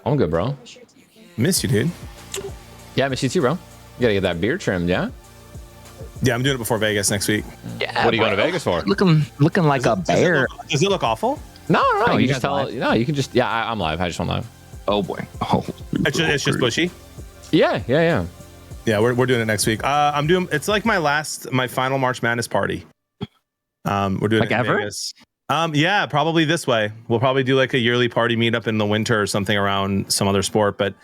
I'm good, bro. Miss you, dude. Yeah, I miss you too, bro. You gotta get that beard trimmed, yeah? Yeah, I'm doing it before Vegas next week. Yeah, What are you going to Vegas for? Looking like a bear. Does it look awful? No, Oh, you you just guys tell. live? No, you can just. Yeah, I'm live. I just went live. Oh boy. Oh. It's just bushy. Yeah. Yeah, we're doing it next week. I'm doing. It's like my final March Madness party. We're doing Like it in ever? Vegas. Yeah, probably this way. We'll probably do like a yearly party meetup in the winter or something around some other sport. But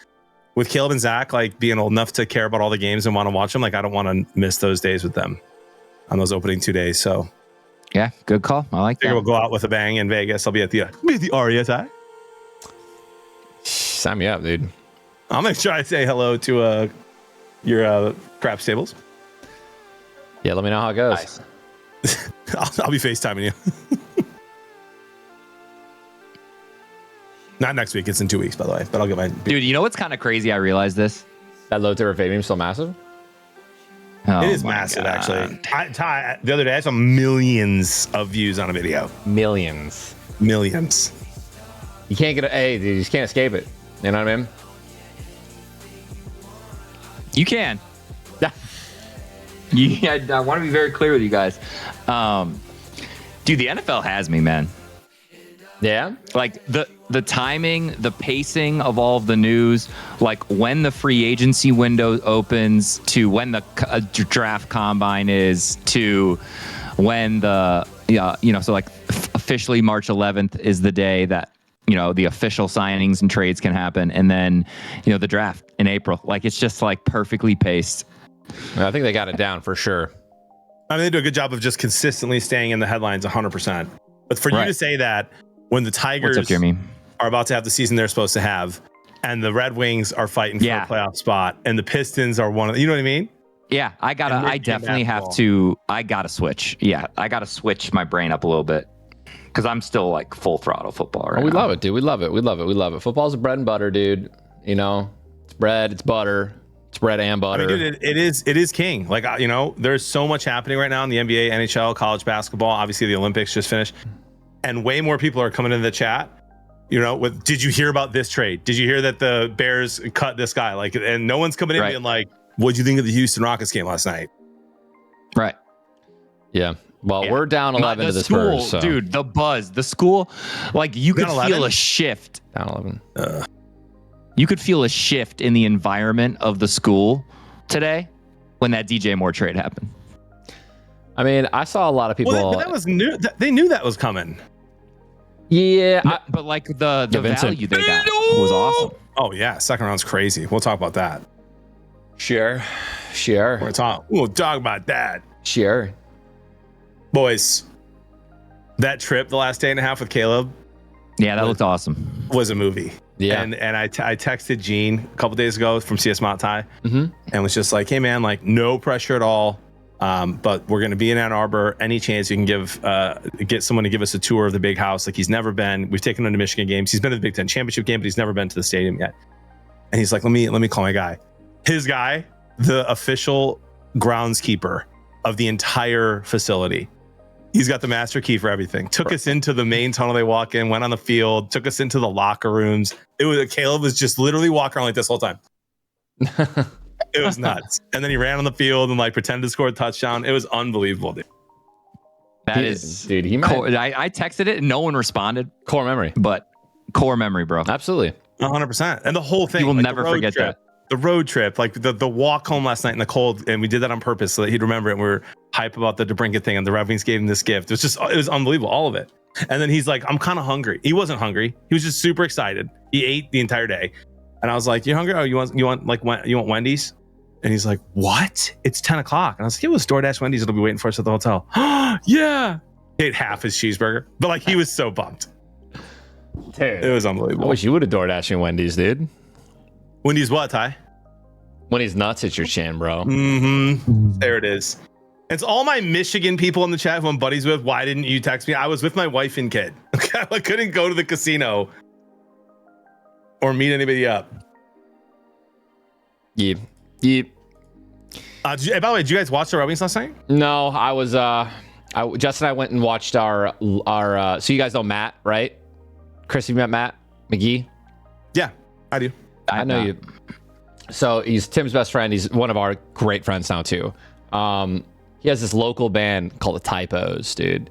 with Caleb and Zach, like being old enough to care about all the games and want to watch them, like I don't want to miss those days with them on those opening 2 days. So Yeah, good call. I like I think we'll that. go out with a bang in Vegas. I'll be at the RESI. Sign me up, dude. I'm gonna try to say hello to your craps tables. Yeah, let me know how it goes. Nice. I'll be FaceTiming you. Not next week. It's in 2 weeks, by the way. But I'll get my. Dude, you know what's kind of crazy? I realized this. That low tier Fabian still massive? Oh, It is my massive, God. actually. Ty, the other day, I saw millions of views on a video. Millions. Millions. You can't get dude. You just can't escape it. You know what I mean? You can. Yeah. Yeah, I want to be very clear with you guys. Dude, the NFL has me, man. Yeah. Like the timing, the pacing of all of the news, like when the free agency window opens to when the draft combine is to when the so like officially March 11th is the day that the official signings and trades can happen, and then the draft in April. Like it's just like perfectly paced. I think they got it down for sure. I mean, they do a good job of just consistently staying in the headlines 100%. But for you Right. to say that when the Tigers What's up, Jeremy? are about to have the season they're supposed to have, and the Red Wings are fighting for Yeah. a playoff spot, and the Pistons are one of, you know what I mean? Yeah, I Mid-game definitely have basketball. I gotta switch. Yeah, I gotta switch my brain up a little bit because I'm still like full throttle football right We now. love it, dude. We love it. Football's bread and butter, dude. It's bread, it's butter, it's bread and I butter. mean, dude, it is king. Like, there's so much happening right now in the NBA, NHL, college basketball. Obviously, the Olympics just finished, and way more people are coming into the chat. Did you hear about this trade? Did you hear that the Bears cut this guy? Like, and no one's coming in Right. being like, "What'd you think of the Houston Rockets game last night?" Right. Yeah. Well, Yeah. we're down 11 to the school, Spurs. So. dude. The buzz, the school, like you could Down feel 11? a shift. Down 11. You could feel a shift in the environment of the school today when that DJ Moore trade happened. I mean, I saw a lot of people. Well, that was new. They knew that was coming. Yeah. But like the Vincent. value they got was awesome. Oh yeah, second round's crazy. We'll talk about that. Sure. We'll talk about that, boys. That trip the last day and a half with Caleb Yeah, that looked awesome. was a movie. Yeah. And I texted Gene a couple days ago from CS Mount Thai Mhm. and was just like, hey man, like no pressure at all. But we're gonna be in Ann Arbor. Any chance you can get someone to give us a tour of the big house? Like he's never been. We've taken him to Michigan games. He's been to the Big Ten championship game, but he's never been to the stadium yet. And he's like, let me call my guy. His guy, the official groundskeeper of the entire facility. He's got the master key for everything. Took us into the main tunnel. They walk in, went on the field, took us into the locker rooms. Caleb was just literally walking around like this whole time. It was nuts. And then he ran on the field and like pretended to score a touchdown. It was unbelievable, dude. That is, dude. He might I texted it and no one responded, core memory. but core memory, bro. Absolutely. 100%. And the whole thing. You will like, never the road forget trip, the road trip, like the walk home last night in the cold, and we did that on purpose so that he'd remember it. And we were hype about the DeBrincat thing, and the Red Wings gave him this gift. It was unbelievable, all of it. And then he's like, I'm kind of hungry. He wasn't hungry. He was just super excited. He ate the entire day. And I was like, you hungry? Oh, you want Wendy's? And he's like, what? It's 10 o'clock. And I was like, it was DoorDash Wendy's. It'll be waiting for us at the hotel. Yeah. He ate half his cheeseburger, but like he was so pumped. Dude. It was I unbelievable. wish you would have DoorDashed me Wendy's, dude. Wendy's what, Ty? When he's nuts hits your chin, bro. Mm-hmm. There it is. It's all my Michigan people in the chat who I'm buddies with. Why didn't you text me? I was with my wife and kid. I couldn't go to the casino or meet anybody up. Yep. By the way, did you guys watch the Red Wings last night? No, I was Justin and I went and watched our so you guys know Matt, right? Chris, you met Matt McGee? Yeah. I do. I know you. So he's Tim's best friend. He's one of our great friends now too. He has this local band called the Typos, dude,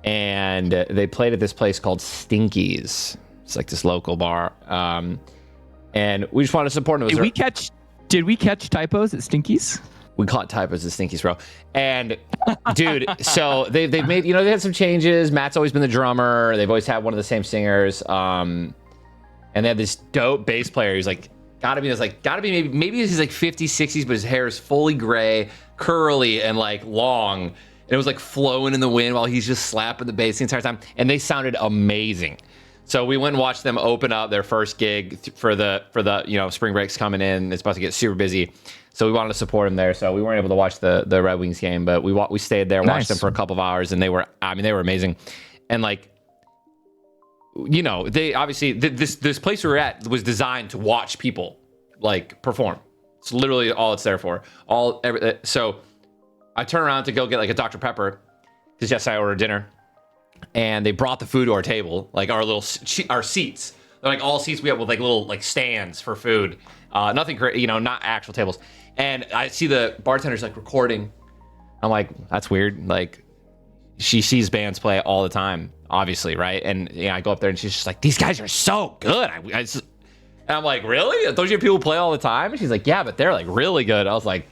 and they played at this place called Stinkies. It's like this local bar, and we just wanted to support him. Did we catch Typos at Stinkies? We caught Typos at Stinkies, bro. And dude, so they've made, they had some changes. Matt's always been the drummer. They've always had one of the same singers. And they had this dope bass player. He's like, gotta be maybe he's like 50s, 60s, but his hair is fully gray, curly, and like long. And it was like flowing in the wind while he's just slapping the bass the entire time. And they sounded amazing. So we went and watched them open up their first gig for the spring break's coming in. It's about to get super busy. So we wanted to support them there. So we weren't able to watch the Red Wings game, but we stayed there, watched them for a couple of hours, and they were amazing. And like, they obviously this place we were at was designed to watch people like perform. It's literally all it's there for. So I turn around to go get like a Dr. Pepper because yesterday I ordered dinner, and they brought the food to our table, like our seats. They're like all seats we have with like little like stands for food. Nothing great, not actual tables. And I see the bartender's like recording. I'm like, that's weird. Like, she sees bands play all the time, obviously, right? And I go up there and she's just like, these guys are so good. And I'm like, really? Don't you have people play all the time? And she's like, yeah, but they're like really good. I was like,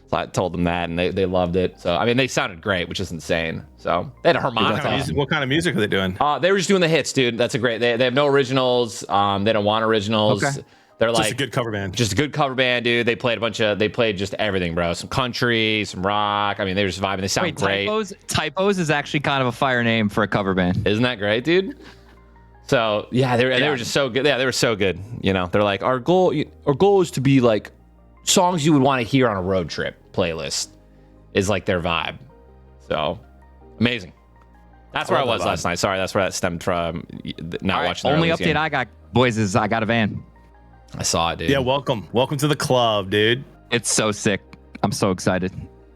so I told them that, and they loved it. So I mean, they sounded great, which is insane. So they had a harmonica. What kind of music are they doing? They were just doing the hits, dude. That's a great. They have no originals. They don't want originals. Okay. They're just like a good cover band. Just a good cover band, dude. They played just everything, bro. Some country, some rock. I mean, they were just vibing. They sound great. Typos is actually kind of a fire name for a cover band. Isn't that great, dude? So yeah, they were just so good. Yeah, they were so good. They're like, our goal is to be like songs you would want to hear on a road trip playlist is like their vibe. So amazing. That's where I was last night. Sorry, that's where that stemmed from. Not watching. Only update game I got, boys, is I got a van. I saw it, dude. Yeah, welcome to the club, dude. It's so sick. I'm so excited.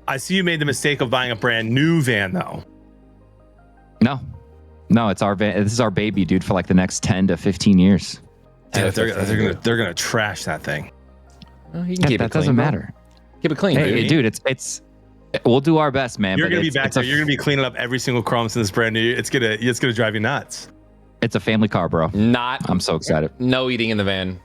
I see you made the mistake of buying a brand new van, though. No, it's our van. This is our baby, dude, for like the next 10 to 15 years. Dude, they're gonna trash that thing. Well, you can keep it clean, doesn't matter. Keep it clean, dude. It's. We'll do our best, man. You're gonna be back there. You're gonna be cleaning up every single crumb since it's brand new. It's gonna drive you nuts. It's a family car, bro. I'm so excited. No eating in the van.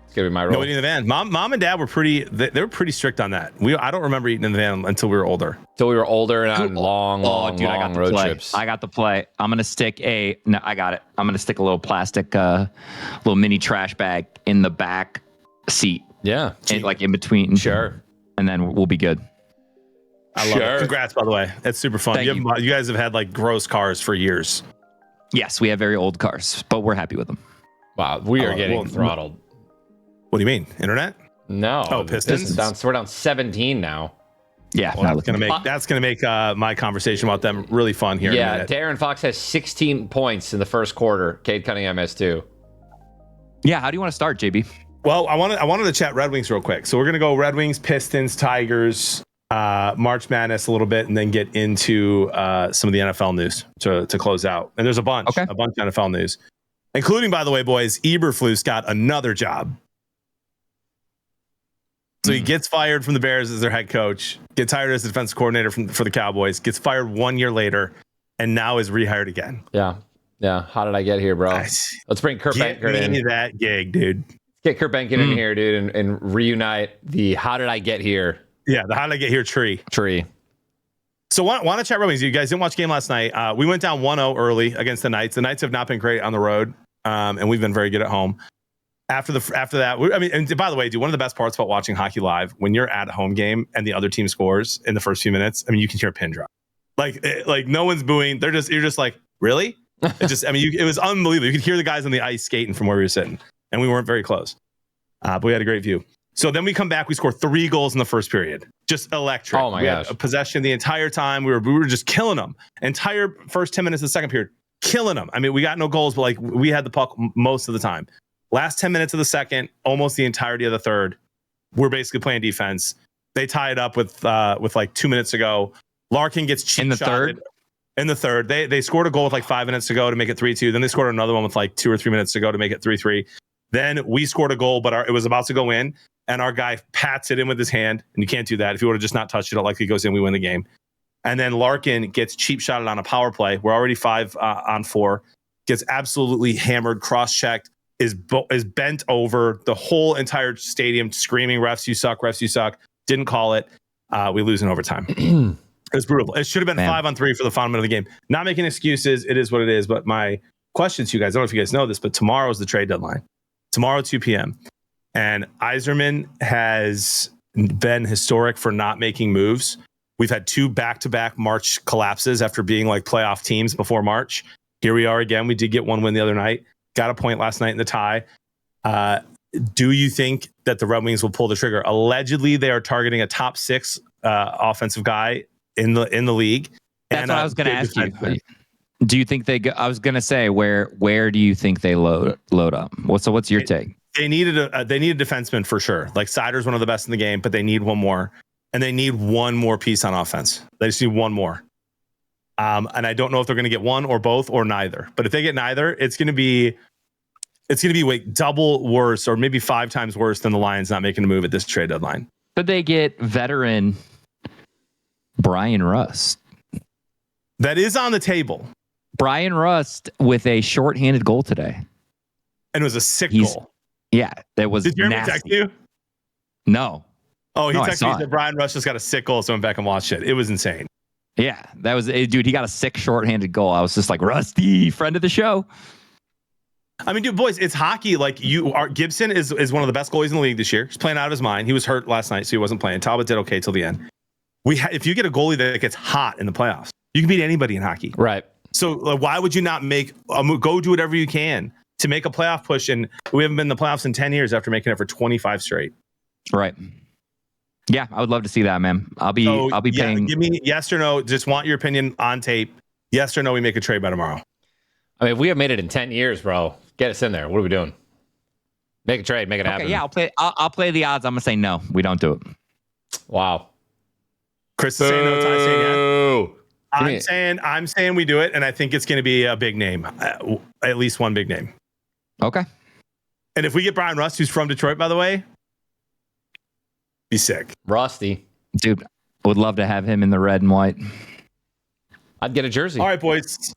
It's gonna be my rule. No eating in the van. Mom and dad were they were pretty strict on that. I don't remember eating in the van until we were older. Until we were older and on long road trips. I got the play. I'm gonna stick I got it. I'm gonna stick a little plastic, little mini trash bag in the back seat. Yeah, like in between. Sure. And then we'll be good. I love it. Congrats, by the way. That's super fun. You guys have had like gross cars for years. Yes, we have very old cars, but we're happy with them. Wow, we are getting throttled. What do you mean? Internet? No. Oh, Pistons. We're down 17 now. Yeah, well, that's gonna make my conversation about them really fun here. Yeah, in a minute. Darren Fox has 16 points in the first quarter. Cade Cunningham has 2. Yeah, how do you want to start, JB? Well, I wanted to chat Red Wings real quick. So we're gonna go Red Wings, Pistons, Tigers, March Madness a little bit, and then get into some of the NFL news to close out. And there's a bunch of NFL news, including, by the way, boys, Eberflus got another job. So he gets fired from the Bears as their head coach, gets hired as the defensive coordinator for the Cowboys, gets fired 1 year later, and now is rehired again. Yeah. How did I get here, bro? Let's bring Kurt Benkert in. Get me that gig, dude. Get Kurt Benkert in here, dude, and reunite the how did I get here? Yeah, the how did I get here tree. So want to chat Red Wings? You guys didn't watch the game last night. We went down 1-0 early against the Knights. The Knights have not been great on the road, and we've been very good at home. After that, and by the way, dude, one of the best parts about watching hockey live, when you're at a home game and the other team scores in the first few minutes, you can hear a pin drop. Like no one's booing. You're just like, really? It was unbelievable. You could hear the guys on the ice skating from where we were sitting, and we weren't very close. But we had a great view. So then we come back. We score 3 goals in the first period. Just electric. Oh my gosh! Had a possession the entire time. We were just killing them. Entire first 10 minutes of the second period, killing them. We got no goals, but we had the puck most of the time. Last 10 minutes of the second, almost the entirety of the third, we're basically playing defense. They tie it up with like 2 minutes to go. Larkin gets cheap in the third. In the third, they scored a goal with like 5 minutes to go to make it 3-2. Then they scored another one with like 2 or 3 minutes to go to make it 3-3. Then we scored a goal, but it was about to go in, and our guy pats it in with his hand, and you can't do that. If he would have just not touched it, it likely goes in, we win the game. And then Larkin gets cheap shotted on a power play. We're already 5 on 4. Gets absolutely hammered, cross-checked, is bent over. The whole entire stadium screaming, refs, you suck, refs, you suck. Didn't call it. We lose in overtime. It was brutal. It should have been 5 on 3 for the final minute of the game. Not making excuses. It is what it is. But my question to you guys, I don't know if you guys know this, but tomorrow is the trade deadline. Tomorrow, 2 p.m. And Yzerman has been historic for not making moves. We've had 2 back-to-back March collapses after being like playoff teams before March. Here we are again. We did get one win the other night. Got a point last night in the tie. Do you think that the Red Wings will pull the trigger? Allegedly, they are targeting a top 6 offensive guy in the league. That's what I was going to ask you. Do you think they? I was going to say where do you think they load up? What's your take? They needed a defenseman for sure. Like Sider's one of the best in the game, but they need one more, and they need one more piece on offense. They just need one more. And I don't know if they're going to get one or both or neither. But if they get neither, it's going to be double worse or maybe 5 times worse than the Lions not making a move at this trade deadline. Could they get veteran Brian Rust? That is on the table. Brian Rust with a shorthanded goal today. And it was a sick goal. Yeah, that was. Did Jeremy nasty. text you? No. Oh, he No, texted me that Brian Rust just got a sick goal, so I went back and watched it. It was insane. Yeah, that was, dude, he got a sick shorthanded goal. I was just like, Rusty, friend of the show. I mean, dude, boys, it's hockey. Like Gibson is one of the best goalies in the league this year. He's playing out of his mind. He was hurt last night, so he wasn't playing. Talbot did okay till the end. If you get a goalie that gets hot in the playoffs, you can beat anybody in hockey. Right. So why would you not go do whatever you can to make a playoff push? And we haven't been in the playoffs in 10 years after making it for 25 straight. Right. Yeah, I would love to see that, man. I'll be paying. Give me yes or no. Just want your opinion on tape. Yes or no, we make a trade by tomorrow. I mean, if we have made it in 10 years, bro, get us in there. What are we doing? Make a trade, make it happen. Yeah, I'll play the odds. I'm gonna say no. We don't do it. Wow. Chris is saying no. Ty's saying yeah. I'm saying we do it, and I think it's going to be a big name, at least one big name. Okay. And if we get Brian Rust, who's from Detroit, by the way, be sick. Rusty. Dude, would love to have him in the red and white. I'd get a jersey. All right, boys.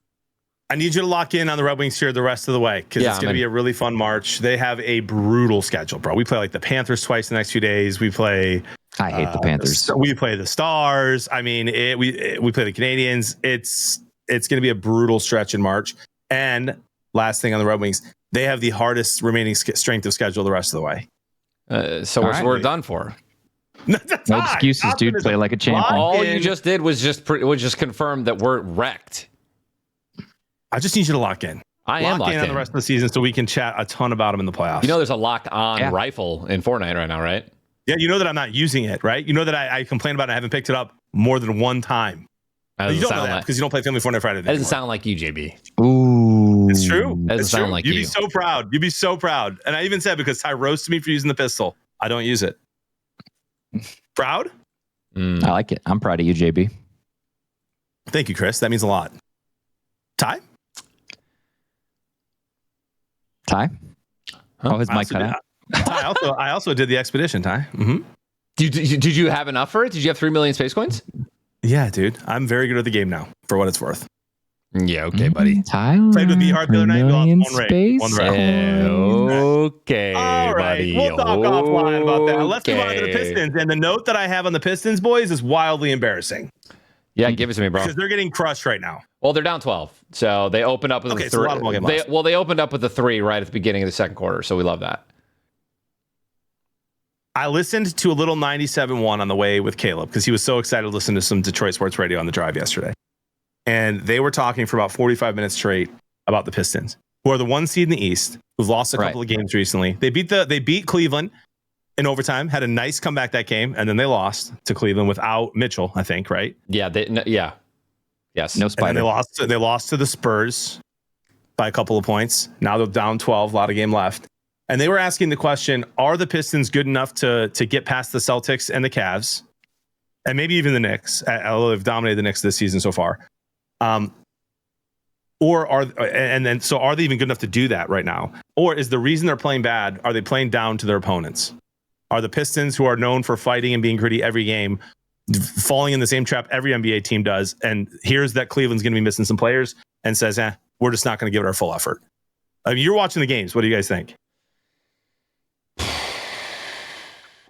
I need you to lock in on the Red Wings here the rest of the way because it's going to be a really fun March. They have a brutal schedule, bro. We play like the Panthers twice the next few days. We play. I hate the Panthers. We play the Stars. I mean, we play the Canadians. It's going to be a brutal stretch in March. And last thing on the Red Wings, they have the hardest remaining strength of schedule the rest of the way. So we're done for. No excuses, dude. Play like a champion. All you just did was just confirm that we're wrecked. I just need you to lock in. I am locked in on the rest of the season so we can chat a ton about them in the playoffs. You know, there's a locked-on rifle in Fortnite right now, right? Yeah, you know that I'm not using it, right? You know that I complain about it. I haven't picked it up more than one time. You don't know that because you don't play Family Fortnite Friday. That doesn't sound like you, JB. Ooh, it's true. That doesn't sound like you. You'd be so proud. You'd be so proud. And I even said because Ty roasted me for using the pistol, I don't use it. Proud? I like it. I'm proud of you, JB. Thank you, Chris. That means a lot. Ty? Oh, his mic cut out. Ty, I also did the expedition, Ty. Mm-hmm. Did you have enough for it? Did you have 3 million space coins? Yeah, dude. I'm very good at the game now, for what it's worth. Yeah, okay, buddy. Tyler, played with Behard the other night. We lost one raid. Okay, all right. buddy. We'll talk offline about that. Let's move on to the Pistons. And the note that I have on the Pistons, boys, is wildly embarrassing. Yeah, give it to me, bro. Because they're getting crushed right now. Well, they're down 12. So they opened up with a 3. They opened up with a 3 right at the beginning of the second quarter. So we love that. I listened to a little 97.1 on the way with Caleb because he was so excited to listen to some Detroit sports radio on the drive yesterday. And they were talking for about 45 minutes straight about the Pistons, who are the 1 seed in the East, who've lost a couple of games recently. They beat Cleveland in overtime, had a nice comeback that game, and then they lost to Cleveland without Mitchell, I think, right? Yeah, yes. No Spider. They lost to the Spurs by a couple of points. Now they're down 12, a lot of game left. And they were asking the question, are the Pistons good enough to get past the Celtics and the Cavs? And maybe even the Knicks, although they've dominated the Knicks this season so far. Are they even good enough to do that right now? Or is the reason they're playing bad, are they playing down to their opponents? Are the Pistons, who are known for fighting and being gritty every game, falling in the same trap every NBA team does? And here's that Cleveland's going to be missing some players and says, we're just not going to give it our full effort. I mean, you're watching the games. What do you guys think?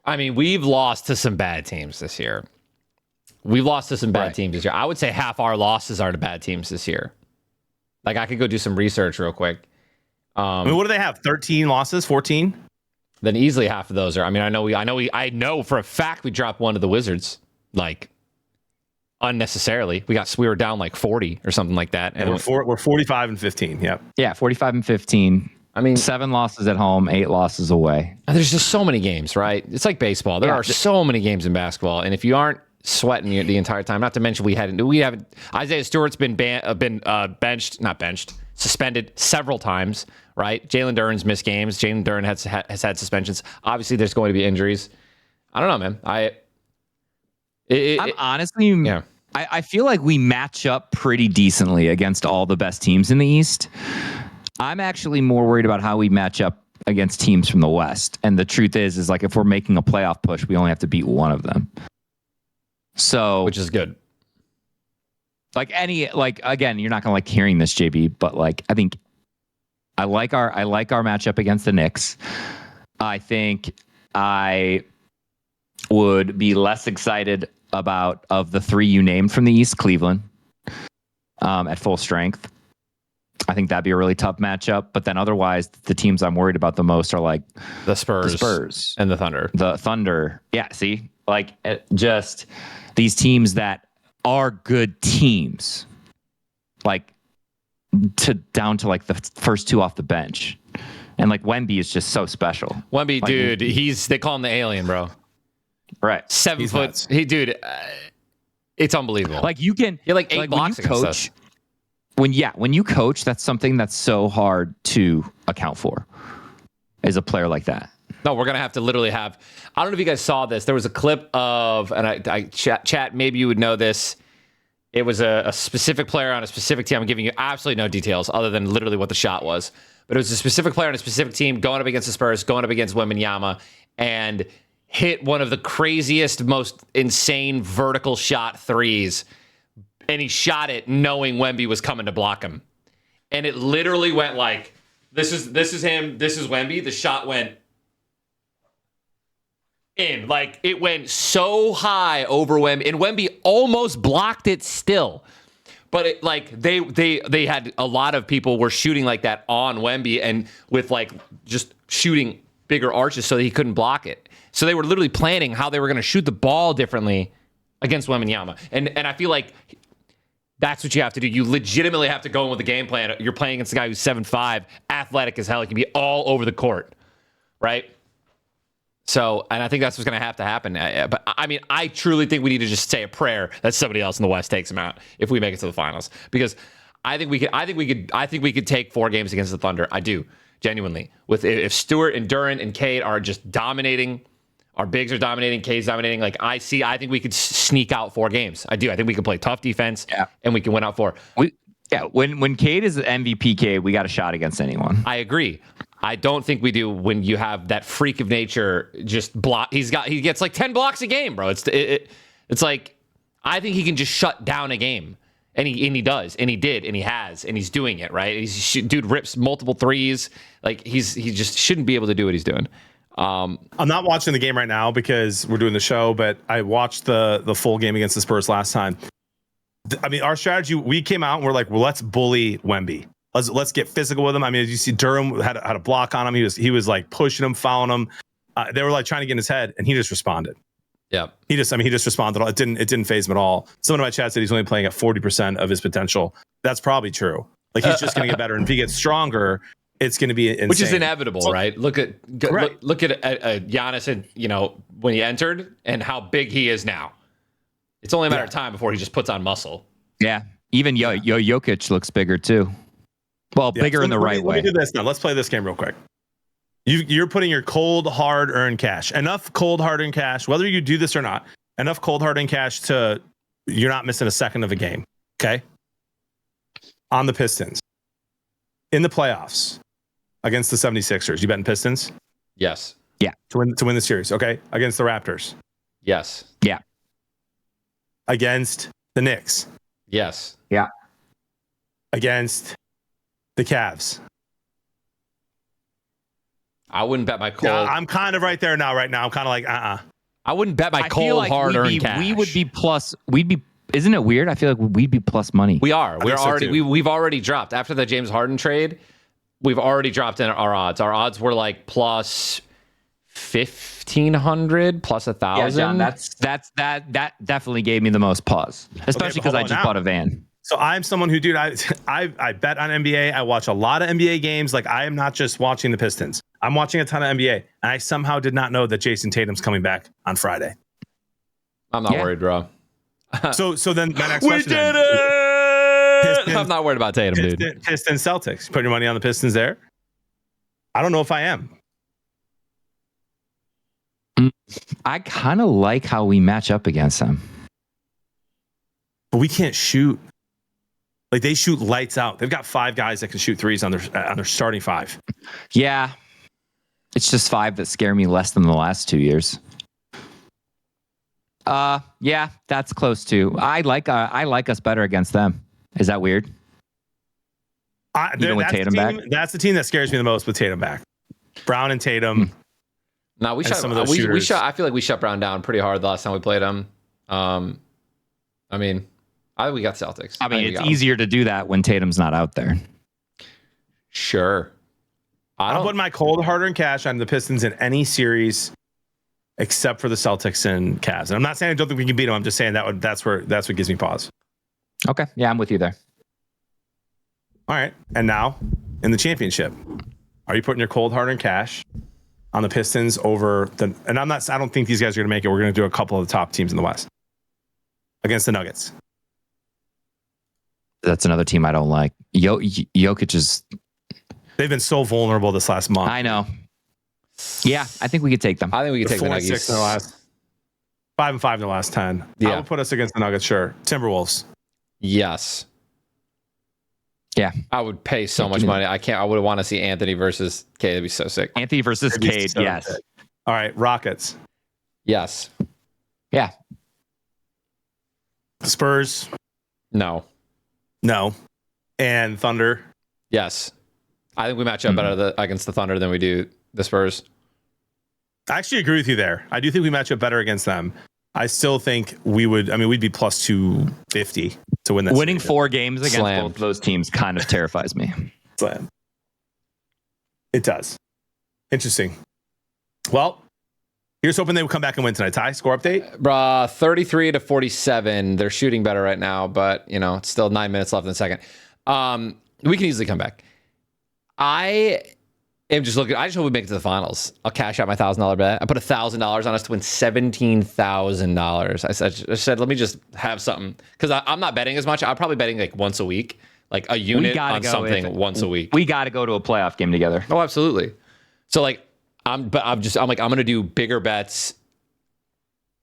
I mean, we've lost to some bad teams this year. We've lost to some bad teams this year. I would say half our losses are to bad teams this year. Like, I could go do some research real quick. I mean, what do they have? 13 losses, 14? Then easily half of those are. I mean, I know for a fact we dropped one to the Wizards, like unnecessarily. We were down like 40 or something like that, and we're 45 and 15. Yep. Yeah, 45 and 15. I mean, 7 losses at home, 8 losses away. There's just so many games, right? It's like baseball. There are so many games in basketball, and if you aren't sweating the entire time, not to mention we haven't. Isaiah Stewart's been suspended several times, right? Jalen Duren's missed games. Jalen Duren has had suspensions. Obviously, there's going to be injuries. I don't know, man. I'm honestly, yeah. I feel like we match up pretty decently against all the best teams in the East. I'm actually more worried about how we match up against teams from the West. And the truth is like if we're making a playoff push, we only have to beat one of them. So, which is good. Again, you're not gonna like hearing this, JB, but like I think I like our matchup against the Knicks. I think I would be less excited of the 3 you named from the East, Cleveland, at full strength. I think that'd be a really tough matchup. But then otherwise, the teams I'm worried about the most are like the Spurs and the Thunder. The Thunder. Yeah, see? Like just these teams that are good teams. Like down to like the first 2 off the bench. And like Wemby is just so special. Wemby, like, dude, they call him the alien, bro. Right. 7 foot. It's unbelievable. Like you can you're like 8 blocks against us. When you coach, that's something that's so hard to account for as a player like that. No, we're going to have to literally I don't know if you guys saw this. There was a clip of, and I chat, maybe you would know this. It was a specific player on a specific team. I'm giving you absolutely no details other than literally what the shot was. But it was a specific player on a specific team going up against the Spurs, going up against Wembanyama, and hit one of the craziest, most insane vertical shot threes. And he shot it knowing Wemby was coming to block him. And it literally went like, this is him, this is Wemby. The shot went in. Like, it went so high over Wemby. And Wemby almost blocked it still. But it, like they had a lot of people were shooting like that on Wemby and with like just shooting bigger arches so that he couldn't block it. So they were literally planning how they were going to shoot the ball differently against Wembanyama. And I feel like that's what you have to do. You legitimately have to go in with a game plan. You're playing against a guy who's 7'5", athletic as hell. He can be all over the court, right? So, and I think that's what's going to have to happen. But I mean, I truly think we need to just say a prayer that somebody else in the West takes him out if we make it to the finals. Because I think we could take 4 games against the Thunder. I do, genuinely. If Stewart and Duren and Cade are just dominating, our bigs are dominating, Cade's dominating. Like I think we could sneak out 4 games. I do. I think we can play tough defense, and we can win out 4. When Cade is MVP, Cade, we got a shot against anyone. I agree. I don't think we do when you have that freak of nature just block. He gets like 10 blocks a game, bro. It's like I think he can just shut down a game, and he does, and he did, and he has, and he's doing it right. Dude rips multiple threes. Like he just shouldn't be able to do what he's doing. I'm not watching the game right now because we're doing the show, but I watched the full game against the Spurs last time. I mean, our strategy, we came out and we're like, well, let's bully Wemby. Let's get physical with him. I mean, as you see, Durham had a block on him. He was like pushing him, fouling him. They were like trying to get in his head, and he just responded. Yeah, he just responded. It didn't faze him at all. Someone in my chat said he's only playing at 40% of his potential. That's probably true. Like he's just going to get better, and if he gets stronger, it's going to be insane. Which is inevitable, right? Look at Giannis, and when he entered, and how big he is now. It's only a matter of time before he just puts on muscle. Yeah, even Jokic looks bigger too. Well, bigger in the right way. Let me do this now. Let's play this game real quick. You're putting your cold, hard-earned cash. Enough cold, hard-earned cash, whether you do this or not, enough cold, hard-earned cash to you're not missing a second of a game, okay? On the Pistons. In the playoffs, against the 76ers. You betting Pistons Yes. to win the series. Okay. Against the Raptors. Yes. Yeah. Against the Knicks. Yes. Against the Cavs. I wouldn't bet my cold. Yeah, I'm kind of right there now. Right now, I'm kind of like, I wouldn't bet my I feel cold like hard-earned cash. we would be plus. We'd be. Isn't it weird? I feel like we'd be plus money. We are. We're think so, already. too. We've already dropped after the James Harden trade. We've already dropped in our odds. Our odds were like plus 1,500, plus 1,000. Yeah, John, that definitely gave me the most pause, especially because hold I on just now. bought a van. So I'm someone who, dude, I bet on NBA. I watch a lot of NBA games. Like, I am not just watching the Pistons. I'm watching a ton of NBA. And I somehow did not know that Jason Tatum's coming back on Friday. I'm not Yeah. worried, bro. So then my next We question. did then, it. Pistons- I'm not worried about Tatum, dude. Pistons Celtics. Put your money on the Pistons there. I don't know if I am. I kind of like how we match up against them. But we can't shoot. Like, they shoot lights out. They've got 5 guys that can shoot threes on their starting 5. Yeah, it's just 5 that scare me less than the last 2 years. Yeah, that's close to. I like us better against them. Is that weird? Even with That's Tatum the team, back? That's the team that scares me the most with Tatum back. Brown and Tatum. No, we And shut. some of those We shooters. shut. I feel like we shut Brown down pretty hard the last time we played him. I mean, I think we got Celtics. I mean, think we it's got 'em. easier to do that when Tatum's not out there. Sure. I I'm don't. putting my cold hard-earned cash on the Pistons in any series except for the Celtics and Cavs. And I'm not saying I don't think we can beat them. I'm just saying that's what gives me pause. Okay, yeah, I'm with you there. All right. And now in the championship, are you putting your cold hard-earned cash on the Pistons over the? And I don't think these guys are going to make it. We're going to do a couple of the top teams in the West against the Nuggets. That's another team I don't like. Jokic is. They've been so vulnerable this last month. I know. Yeah, I think we could take them. I think we could take the 4-6 Nuggets. in the last 5-5 in the last 10. Yeah. I would put us against the Nuggets. Sure. Timberwolves. Yes. Yeah. I would pay so Yeah, much give me money. I can't. I would want to see Anthony versus K. That'd be so sick. Anthony versus That'd be Cade. so Yes. sick. All right. Rockets. Yes. Yeah. Spurs. No. No. And Thunder. Yes. I think we match up better against the Thunder than we do the Spurs. I actually agree with you there. I do think we match up better against them. I still think we would. I mean, we'd be plus 250 to win that. Winning series. 4 games against Slammed. both of those teams kind of terrifies me. Slam. It does. Interesting. Well, here's hoping they would come back and win tonight. Ty, score update. Bruh, 33 to 47. They're shooting better right now, but it's still 9 minutes left in the second. We can easily come back. I am just looking. I just hope we make it to the finals. I'll cash out my $1,000 bet. I put $1,000 on us to win $17,000. I said, let me just have something because I'm not betting as much. I'm probably betting like once a week, like a unit on something once a week. We got to go to a playoff game together. Oh, absolutely. So like, I'm gonna do bigger bets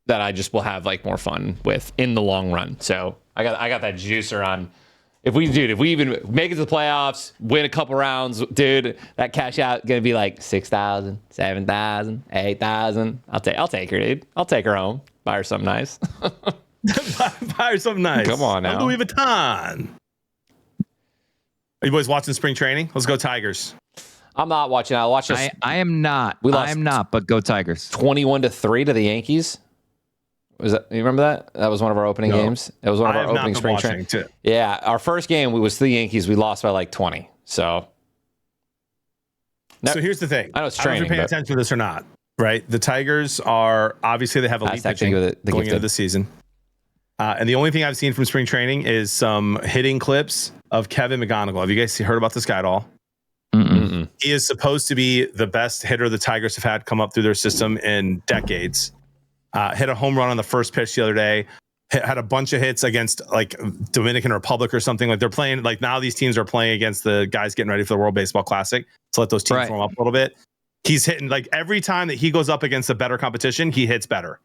that I just will have like more fun with in the long run. So I got that juicer on. If we even make it to the playoffs, win a couple rounds, dude, that cash out gonna be like 6,000, 7,000, 8,000. I'll take her, dude. I'll take her home. Buy her something nice. Buy her something nice. Come on now. Louis Vuitton. Are you boys watching spring training? Let's go Tigers. I'm not watching. I'll watch this I am not. We lost I am not, but go Tigers. 21-3 to the Yankees. Was that? You remember that? That was one of our opening No. games. It was one of I our have not opening been spring watching training. too. Yeah, our first game was the Yankees. We lost by like 20. So No. So here's the thing. I know it's don't know if training, you're paying but- attention to this or not, right? The Tigers are obviously they have elite That's pitching actually the going into gifted. the season. And the only thing I've seen from spring training is some hitting clips of Kevin McGonigal. Have you guys heard about this guy at all? Mm-mm. He is supposed to be the best hitter the Tigers have had come up through their system in decades. Hit a home run on the first pitch the other day. Had a bunch of hits against like Dominican Republic or something. Like they're playing, like now these teams are playing against the guys getting ready for the World Baseball Classic to let those teams Right. warm up a little bit. He's hitting like every time that he goes up against a better competition, he hits better.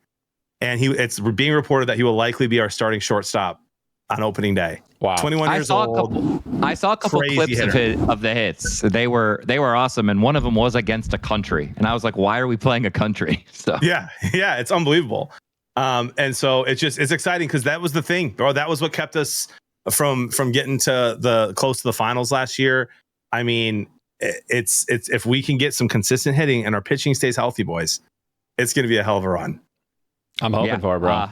And it's being reported that he will likely be our starting shortstop on opening day. Wow. 21 I years saw old. I saw a couple Crazy clips hitter. of the hits. They were awesome, and one of them was against a country, and I was like, "Why are we playing a country?" So Yeah, it's unbelievable. And so it's exciting because that was the thing, bro. That was what kept us from getting to the close to the finals last year. I mean, it's if we can get some consistent hitting and our pitching stays healthy, boys, it's going to be a hell of a run. I'm hoping for it, bro.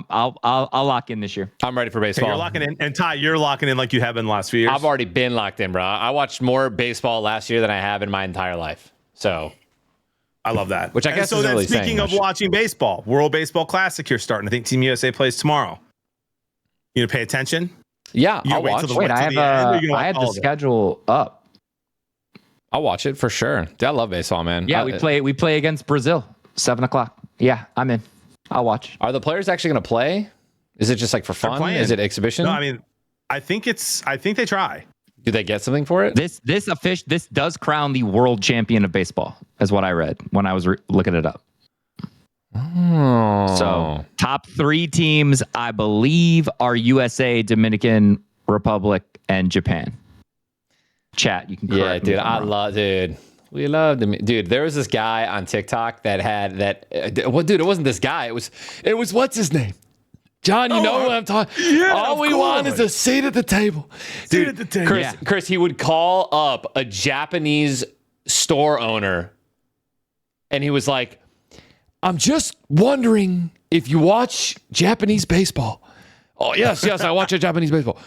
I'll lock in this year. I'm ready for Okay, baseball. you're locking in, and Ty, you're locking in like you have been the last few years. I've already been locked in, bro. I watched more baseball last year than I have in my entire life. So I love that. Which I guess so isn't then really speaking saying of much. watching baseball, World Baseball Classic here starting. I think Team USA plays tomorrow. You gonna pay attention? yeah, You I'll wait watch. till the- Wait, to I the end, or you gonna have watch I have all the of it? schedule up. I'll watch it for sure. Dude, I love baseball, man. Yeah, we play against Brazil, 7:00. Yeah, I'm in. I'll watch. Are the players actually going to play? Is it just like for fun? playing. Is it exhibition? No, I mean, I think they try. Do they get something for it? This does crown the world champion of baseball, is what I read when I was looking it up. Oh. So top 3 teams, I believe, are USA, Dominican Republic, and Japan. Chat, you can correct Yeah, me dude, if I'm wrong. we love them. Dude, there was this guy on TikTok that had that. Well, dude, it wasn't this guy. It was what's his name? John, you know what I'm talking. yeah, All of we want is course. a seat at the table. Dude, at the table. Chris, Yeah. Chris, he would call up a Japanese store owner, and he was like, "I'm just wondering if you watch Japanese baseball." Oh yes, I watch a Japanese baseball.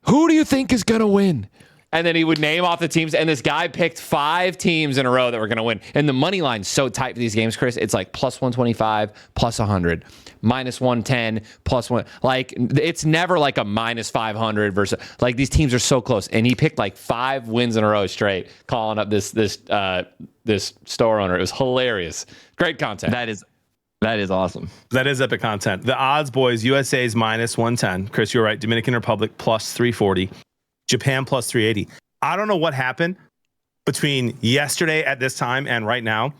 Who do you think is gonna win? And then he would name off the teams, and this guy picked 5 teams in a row that were going to win. And the money line's so tight for these games, Chris. It's like plus 125, plus 100, minus 110, plus 1. Like, it's never like a minus 500 versus, like, these teams are so close. And he picked like 5 wins in a row straight, calling up this store owner. It was hilarious. Great content. That is awesome. That is epic content. The odds, boys: USA's minus 110. Chris, you're right. Dominican Republic plus 340. Japan plus 380. I don't know what happened between yesterday at this time and right now.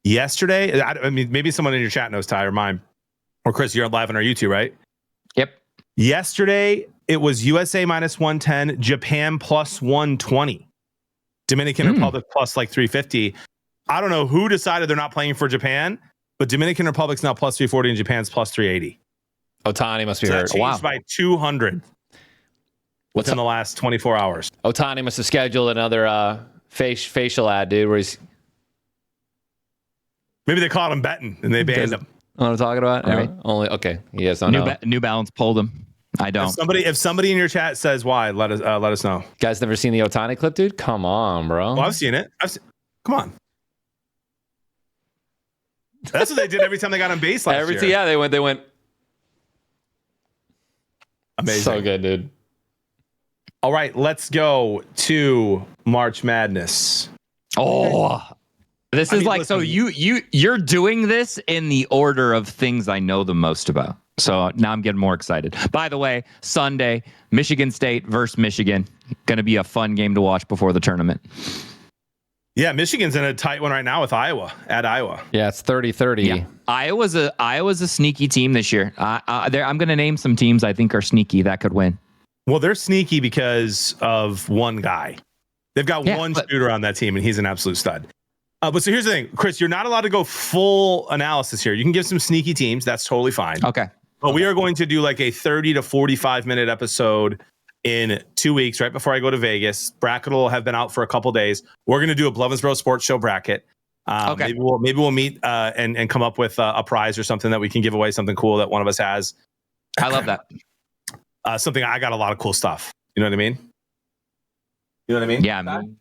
Yesterday, I mean, maybe someone in your chat knows, Ty, or mine, or Chris, you're live on our YouTube, right? Yep. Yesterday, it was USA minus 110, Japan plus 120, Dominican Republic plus like 350. I don't know who decided they're not playing for Japan, but Dominican Republic's now plus 340 and Japan's plus 380. Otani must be So that hurt. changed Wow. by 200 within the last 24 hours. Otani must have scheduled another facial ad, dude, where he's. Maybe they caught him betting and they banned him. Know what I'm talking about? All right. Only okay. He has no. New Balance pulled him. I don't. If somebody in your chat says why, let us know. Guys, never seen the Otani clip, dude? Come on, bro. Well, I've seen it. Come on. That's what they did every time they got on base last year. Yeah, they went. Amazing. So good, dude. All right, let's go to March Madness. Oh, this I is mean, like listen, so. You're doing this in the order of things I know the most about. So now I'm getting more excited. By the way, Sunday, Michigan State versus Michigan, going to be a fun game to watch before the tournament. Yeah, Michigan's in a tight one right now with Iowa at Iowa. Yeah, it's 30-30. Yeah. Iowa's a sneaky team this year. I'm going to name some teams I think are sneaky that could win. Well, they're sneaky because of one guy. They've got one but- shooter on that team, and he's an absolute stud. But so here's the thing, Chris, you're not allowed to go full analysis here. You can give some sneaky teams. That's totally fine. Okay. But we are going to do like a 30 to 45 minute episode in 2 weeks, right before I go to Vegas. Bracket will have been out for a couple days. We're going to do a Blevins Sports Show bracket. Okay. Maybe we'll meet and come up with a prize or something that we can give away, something cool that one of us has. I love that. Something I got a lot of cool stuff. You know what I mean? You know what I mean? Yeah. I mean,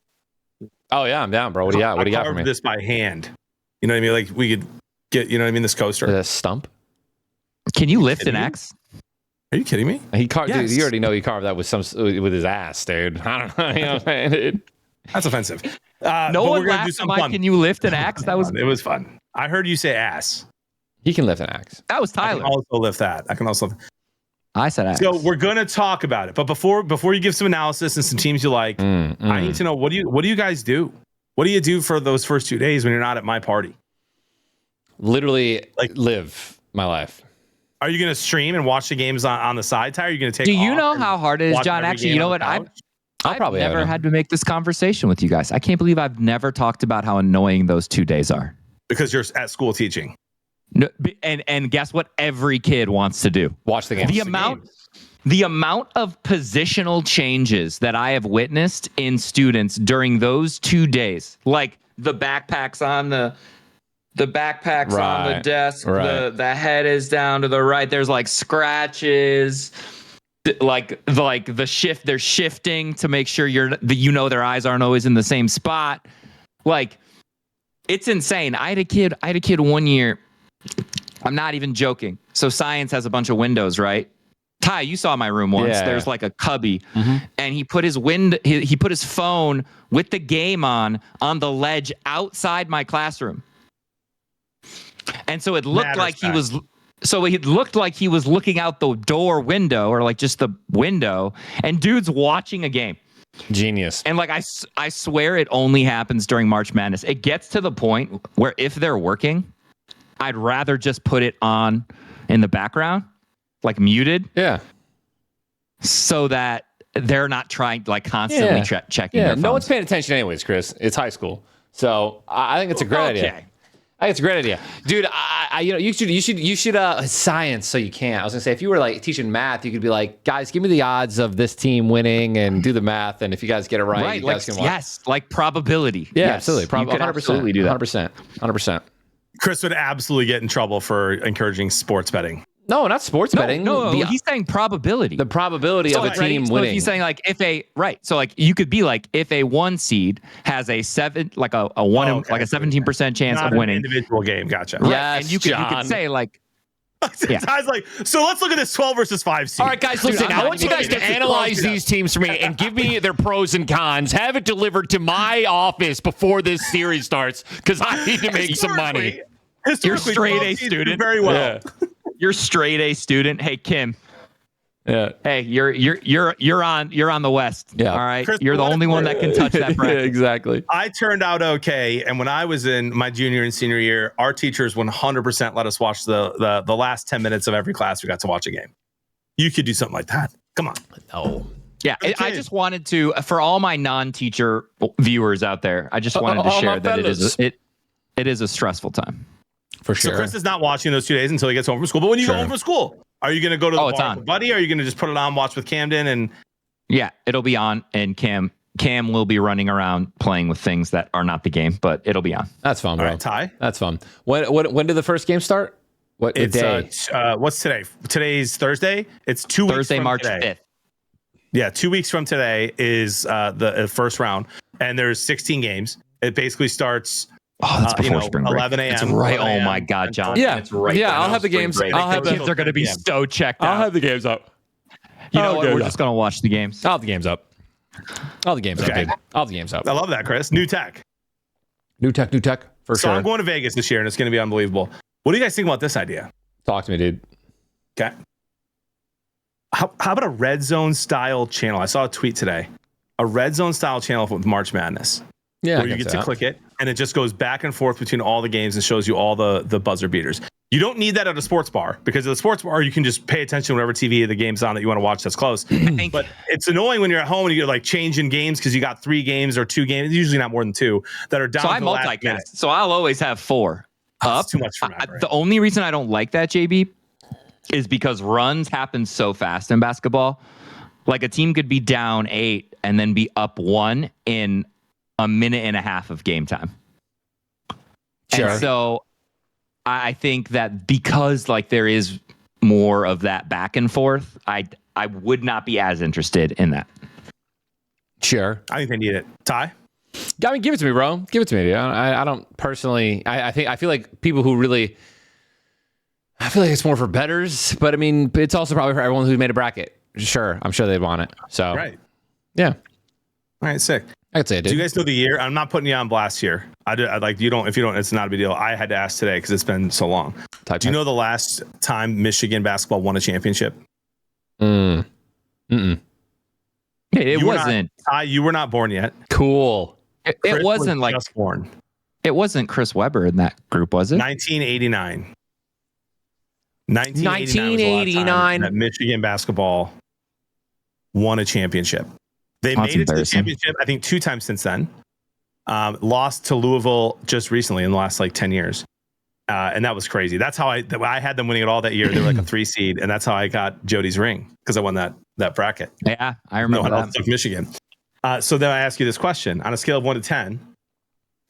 Oh yeah, I'm down, bro. What do you got? What do you got for carved me? this by hand. You know what I mean? Like we could get, you know what I mean? This coaster. A stump? can you lift an kidding me? axe? Are you kidding me? He carved. Yes. Dude, you already know he carved that with his ass, dude. I don't know. You know what I'm saying, dude? That's offensive. No but one we're gonna do laughed at something my fun. can you lift an axe? That was fun. I heard you say ass. He can lift an axe. Tyler. I can also lift that. I can also. I said axe. So we're gonna talk about it, but before you give some analysis and some teams you like, I need to know what do you guys do? What do you do for those first 2 days when you're not at my party? Literally, Like- live my life. Are you going to stream and watch the games on the side, Ty? Are you going to take Do you off know and how hard it is, watch John? every Actually, game you know on what? the couch? I've probably never have. had to make this conversation with you guys. I can't believe I've never talked about how annoying those 2 days are. Because you're at school teaching. No, and guess what? Every kid wants to do. Watch the game. The amount of positional changes that I have witnessed in students during those 2 days, like the backpacks on the backpacks on the Right, desk, right. the head is down to the right. There's like scratches, like the shift. They're shifting to make sure their eyes aren't always in the same spot. Like, it's insane. I had a kid 1 year. I'm not even joking. So science has a bunch of windows, right? Ty, you saw my room once. Yeah. There's like a cubby, and he put his he put his phone with the game on the ledge outside my classroom, and so it looked like he was. So it looked like he was looking out the door window, or like just the window, and dude's watching a game. Genius. And like I swear it only happens during March Madness. It gets to the point where if they're working, I'd rather just put it on in the background, like muted, Yeah. so that they're not trying like constantly checking their Yeah. phones. No one's paying attention anyways, Chris. It's high school. So I think it's a great idea. I think it's a great idea, dude. You should science. So you can't. I was gonna say, if you were like teaching math, you could be like, guys, give me the odds of this team winning and do the math. And if you guys get it right, you like guys can watch. yes, like probability. Yeah, Yes, absolutely. you could 100%. absolutely do that. 100%. Chris would absolutely get in trouble for encouraging sports betting. No, not sports betting. No, The- he's saying probability. the probability So of a like, ready? team So winning. if he's saying like so like you could be like, if a 1 seed has a 17% chance Not of an winning, individual game. Gotcha. right? Yes, And you could John. say like, yeah. Ty's like, so let's look at this 12 versus 5 seed. All right, guys, listen. I'm I not want you even guys gonna to get analyze these teams for me and give me their pros and cons. Have it delivered to my office before this series starts because I need to make some money. Historically, straight 12 A seeds do student. very well. You're straight A student. Hey Kim. Yeah. Hey, you're on the West. Yeah. All right. Chris, You're the what- only one that can touch that Yeah, bracket. exactly. I turned out okay, and when I was in my junior and senior year, our teachers 100% let us watch the last 10 minutes of every class. We got to watch a game. You could do something like that. Come on. No. Yeah. Okay. I just wanted to, for all my non-teacher viewers out there, I just wanted to all share my that fellas. it is a stressful time. For So sure. Chris is not watching those 2 days until he gets home from school. But when you go Sure. home from school, are you going to go to the it's bar on. with a buddy? Or are you going to just put it on, watch with Camden? And Yeah, it'll be on, and Cam will be running around playing with things that are not the game, but it'll be on. That's fun, all bro. right, Ty? That's fun. When did the first game start? What It's day? what's today? Today's Thursday. It's 2 weeks Thursday, from March today. 5th. Yeah, 2 weeks from today is the first round, and there's 16 games. It basically starts. Oh, that's before spring break. 11 a.m. It's right. 11 Oh a.m. my God, John. Yeah. It's right. Yeah, then I'll on have the spring games. break. I'll have The the- kids are going to be Yeah. so checked out. the games up. You know I'll what? go We're down. just going to watch the games. I'll have the games up. All the games Okay. up, dude. All the games up. I love that, Chris. New tech. New tech for So sure. I'm going to Vegas this year, and it's going to be unbelievable. What do you guys think about this idea? Talk to me, dude. Okay. How about a red zone style channel? I saw a tweet today. A red zone style channel with March Madness. Yeah, Where you get to click it, and it just goes back and forth between all the games and shows you all the buzzer beaters. You don't need that at a sports bar, because at a sports bar, you can just pay attention to whatever TV the game's on that you want to watch that's close. But it's annoying when you're at home and you're like changing games because you got 3 games or 2 games, usually not more than 2, that are down So to I the last minute. multicast. So I'll always have 4 up. That's too much for memory. The only reason I don't like that, JB, is because runs happen so fast in basketball. Like a team could be down 8 and then be up 1 in a minute and a half of game time. Sure. And so I think that because like there is more of that back and forth, I would not be as interested in that. Sure. I think they need it. Ty? I mean, give it to me, bro. Give it to me, dude. I don't personally. I feel like people who really. I feel like it's more for bettors, but I mean, it's also probably for everyone who made a bracket. Sure, I'm sure they'd want it. So Right. yeah, All right, sick. I'd say it, Do dude. you guys know the year? I'm not putting you on blast here. I like you don't. If you don't, it's not a big deal. I had to ask today because it's been so long. Do you know the last time Michigan basketball won a championship? Mm. Mm-mm. It You were wasn't. Ty, you were not born yet. Cool. It Chris wasn't was like just born. it wasn't Chris Webber in that group, was it? 1989. 1989 that Michigan basketball won a championship. They That's made it to the embarrassing. championship, I think, 2 times since then. Lost to Louisville just recently in the last like 10 years. And that was crazy. That's how I had them winning it all that year. They were like a 3 seed, and that's how I got Jody's ring, because I won that bracket. Yeah, I remember No, that. took Michigan. So then I ask you this question: on a scale of 1 to 10,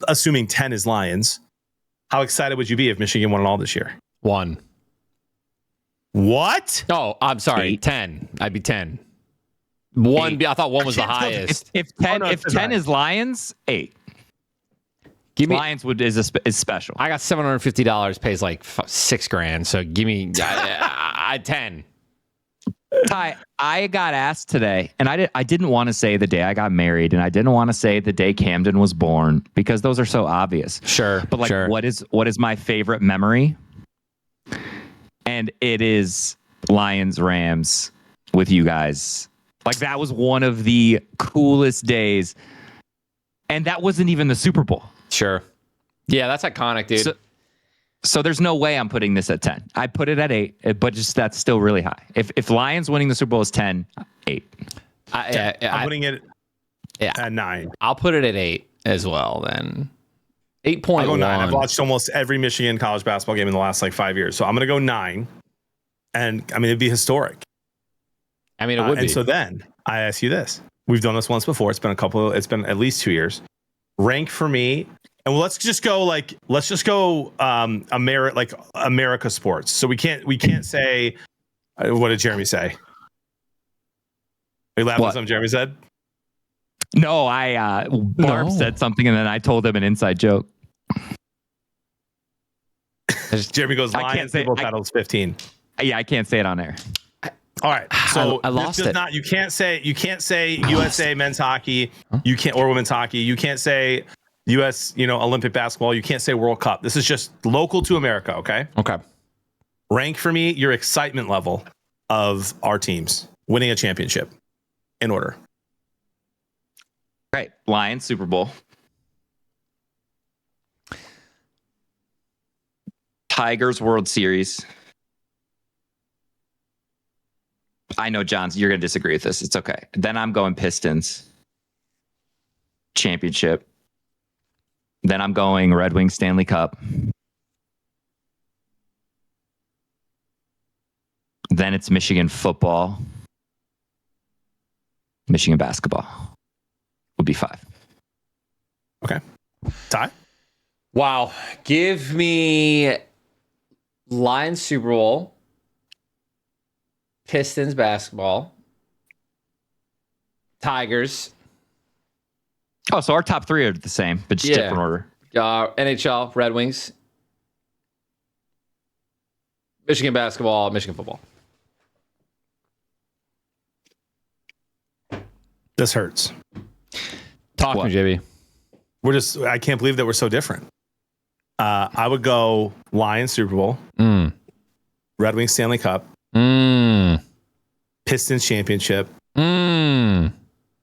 assuming 10 is Lions, how excited would you be if Michigan won it all this year? 1. What? Oh, I'm sorry. 8. 10. I'd be 10. 1. I thought 1 was the highest. If 10 no, if it's 10 nine. is Lions, 8. Give me. Lions is special. I got $750. Pays like $6,000. So give me 10. Ty, I got asked today, and I didn't want to say the day I got married, and I didn't want to say the day Camden was born, because those are so obvious. Sure. But like, sure. what is my favorite memory? And it is Lions Rams with you guys. Like, that was one of the coolest days, and that wasn't even the Super Bowl. Sure. Yeah, that's iconic, dude. So there's no way I'm putting this at 10. I put it at 8, but just that's still really high. If Lions winning the Super Bowl is 10, 8. I'm putting it yeah. at 9. I'll put it at 8 as well. Then 8.1. I'll go 9. I've watched almost every Michigan college basketball game in the last like 5 years, so I'm gonna go 9. And I mean, it'd be historic. I mean, it would be. And so then I ask you this: we've done this once before. It's been at least 2 years. Rank for me. And let's just go America sports. So we can't say what did Jeremy say? Are you laughing at something Jeremy said? No, Barb said something, and then I told him an inside joke. Jeremy goes, I can't Lions say- Super Bowl titles 15. Yeah, I can't say it on air. All right. So I lost this does it. not, you can't say USA men's hockey, you can't, or women's hockey, you can't say US, Olympic basketball, you can't say World Cup. This is just local to America, okay? Okay. Rank for me your excitement level of our teams winning a championship in order. Right. Lions Super Bowl. Tigers World Series. I know, John, you're going to disagree with this. It's okay. Then I'm going Pistons championship. Then I'm going Red Wings Stanley Cup. Then it's Michigan football. Michigan basketball would be 5. Okay. Ty? Wow. Give me Lions Super Bowl, Pistons basketball, Tigers, Oh, so our top 3 are the same, but just different order. NHL, Red Wings, Michigan basketball, Michigan football. This hurts. Talk What? to me, JB. I can't believe that we're so different. I would go Lions Super Bowl, Red Wings Stanley Cup, Pistons championship,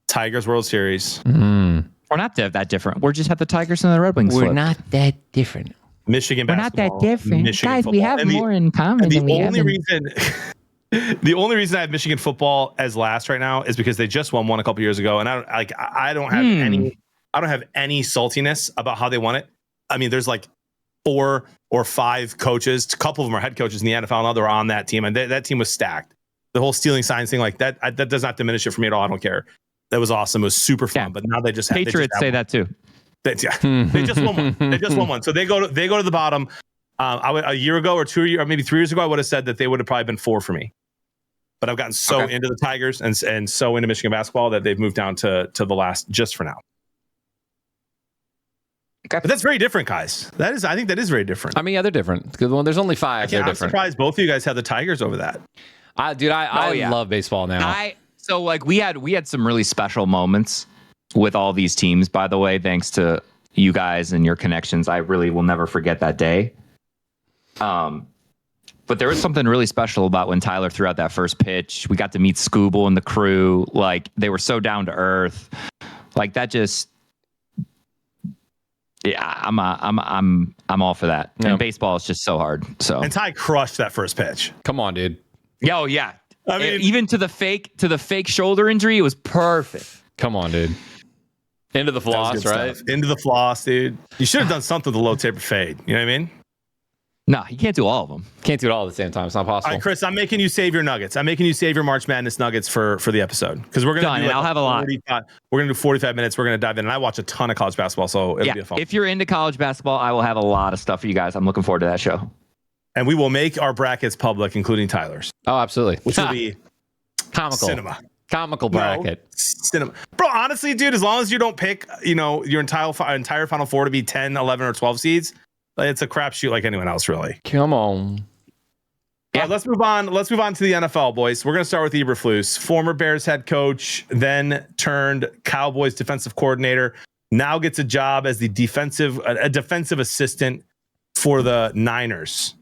Tigers World Series, We're not that different. We're just have the Tigers and the Red Wings. flip. not that different. Michigan We're not basketball. that different. Michigan Guys, we football. have And more in common the than we have. only in- reason the only reason I have Michigan football as last right now is because they just won one a couple years ago, and I don't have any saltiness about how they won it. I mean, there's like 4 or 5 coaches, a couple of them are head coaches in the NFL, and others are on that team, and that team was stacked. The whole stealing signs thing, like that, that does not diminish it for me at all. I don't care. That was awesome. It was super fun. Yeah. But now they just Patriots say that too. they just won one. They just won one. So they go to the bottom. A year ago or 2 years or maybe 3 years ago, I would have said that they would have probably been 4 for me. But I've gotten so into the Tigers and so into Michigan basketball that they've moved down to the last just for now. Okay. But that's very different, guys. I think that is very different. I mean, yeah, they're different. Because there's only 5. They're I'm different. surprised both of you guys have the Tigers over that. I yeah. love baseball now. So like we had some really special moments with all these teams, by the way, thanks to you guys and your connections. I really will never forget that day. But there was something really special about when Tyler threw out that first pitch. We got to meet Scooble and the crew. Like, they were so down to earth. Like, that just Yeah, I'm all for that. Yeah. And baseball is just so hard. So And Ty crushed that first pitch. Come on, dude. oh yeah. I mean- Even to the fake shoulder injury, it was perfect. Come on, dude. Into the That was floss, good right? stuff. Into the floss, dude. You should have done something with the low taper fade. You know what I mean? No, you can't do all of them. Can't do it all at the same time. It's not All possible. right, Chris, I'm making you save your nuggets. I'm making you save your March Madness nuggets for the episode because we're gonna Done, do and I'll have a lot. 45 We're gonna do 45 minutes. We're gonna dive in, and I watch a ton of college basketball, so it'll be a fun. If you're into college basketball, I will have a lot of stuff for you guys. I'm looking forward to that show. And we will make our brackets public, including Tyler's, Oh, absolutely. which will be comical. cinema. Comical No, bracket. cinema. Bro, honestly, dude, as long as you don't pick, your entire Final Four to be 10, 11, or 12 seeds, it's a crapshoot like anyone else, really. Come on. All right, let's move on. Let's move on to the NFL, boys. We're going to start with Eberflus, former Bears head coach, then turned Cowboys defensive coordinator. Now gets a job as a defensive assistant for the Niners.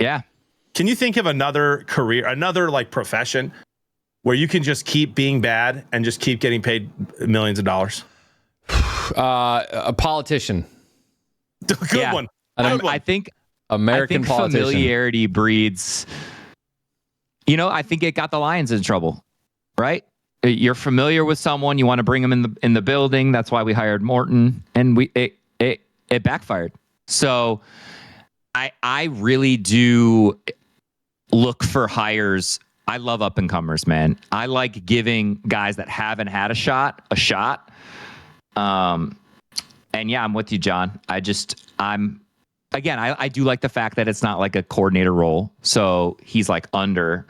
Yeah. Can you think of another career, another like profession where you can just keep being bad and just keep getting paid millions of dollars? A politician. Good Yeah. one. An I think American politician. familiarity breeds. I think it got the Lions in trouble, right? You're familiar with someone, you want to bring them in the building. That's why we hired Morton, and it backfired. So I really do look for hires. I love up and comers, man. I like giving guys that haven't had a shot. And yeah, I'm with you, John. I do like the fact that it's not like a coordinator role. So he's like under,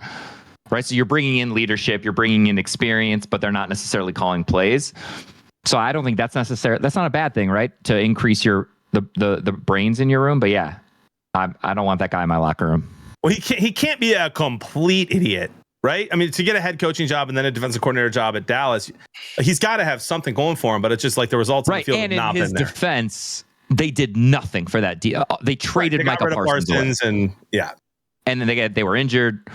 right? So you're bringing in leadership, you're bringing in experience, but they're not necessarily calling plays. So I don't think that's necessary. That's not a bad thing, right? To increase the brains in your room. But yeah, I don't want that guy in my locker room. Well, he can't be a complete idiot, right? I mean, to get a head coaching job and then a defensive coordinator job at Dallas, he's got to have something going for him. But it's just like the results on the Right. field And have not in his been there. defense, they did nothing for that deal. They traded They got Michael rid of Parsons away. and yeah. And then they were injured.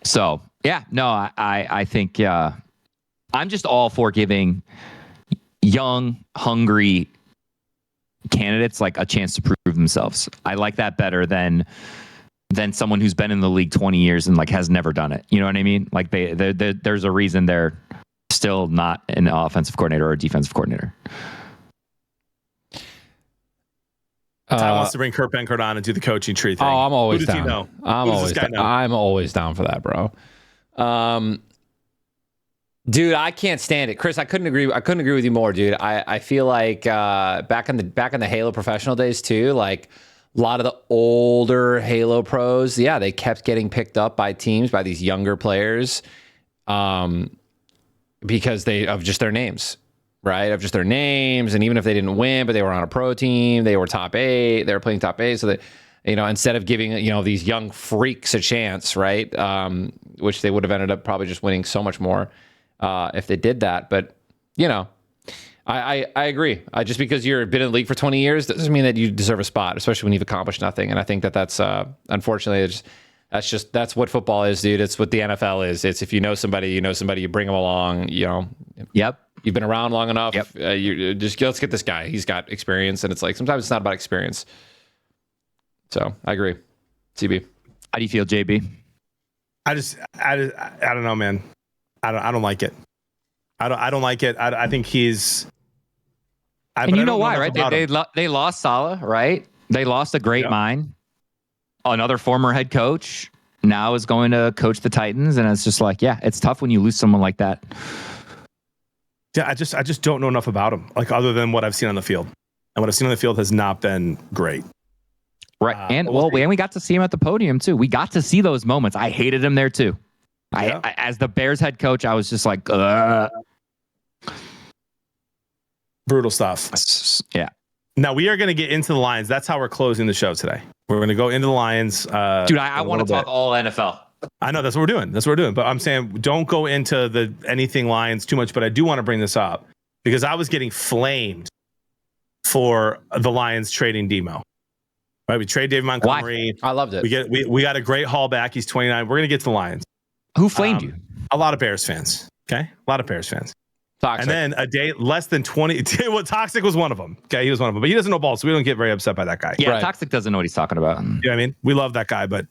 So yeah, no, I think I'm just all for giving young, hungry candidates like a chance to prove themselves. I like that better than someone who's been in the league 20 years and like has never done it. You know what I mean? Like there's a reason they're still not an offensive coordinator or a defensive coordinator. Ty wants to bring Kurt Benkert on and do the coaching tree thing. Oh, I'm always Who does down. he know? I'm Who does always this guy down. know? I'm always down for that, bro. Dude, I can't stand it, Chris. I couldn't agree with you more, dude. I feel like back in the Halo professional days too, like a lot of the older Halo pros, yeah, they kept getting picked up by teams, by these younger players, because of just their names, right? Of just their names, and even if they didn't win, but they were on a pro team, they were top 8, they were playing top 8, so that instead of giving these young freaks a chance, right? Which they would have ended up probably just winning so much more if they did that. But I agree. Just because you've been in the league for 20 years doesn't mean that you deserve a spot, especially when you've accomplished nothing. And I think that's unfortunately that's what football is, dude. It's what the NFL is. It's if you know somebody, you bring them along. Yep. You've been around long enough. Yep. You just let's get this guy. He's got experience, and it's like sometimes it's not about experience. So I agree. CB, How do you feel, JB? I don't know, man. I don't like it. I don't like it. I think he's. And you know why, right? They lost Saleh, right? They lost a great mind. Another former head coach now is going to coach the Titans, and it's just like, yeah, it's tough when you lose someone like that. Yeah, I just don't know enough about him, like other than what I've seen on the field, and what I've seen on the field has not been great. Right. And we got to see him at the podium too. We got to see those moments. I hated him there too. Yeah. I as the Bears head coach, I was just like, Brutal stuff. yeah. Now we are going to get into the Lions. That's how we're closing the show today. We're going to go into the Lions. Dude, I want to talk all NFL. I know that's what we're doing. But I'm saying don't go into anything Lions too much. But I do want to bring this up because I was getting flamed for the Lions trading Demo. Right, we trade David Montgomery. I loved it. We got a great haul back. He's 29. We're going to get to the Lions. Who flamed you? A lot of Bears fans. Okay, a lot of Bears fans. Toxic. And then a day less than 20. Well, Toxic was one of them. Okay, he was one of them, but he doesn't know ball, so we don't get very upset by that guy. Yeah, Right. Toxic doesn't know what he's talking about. You know what I mean? We love that guy, but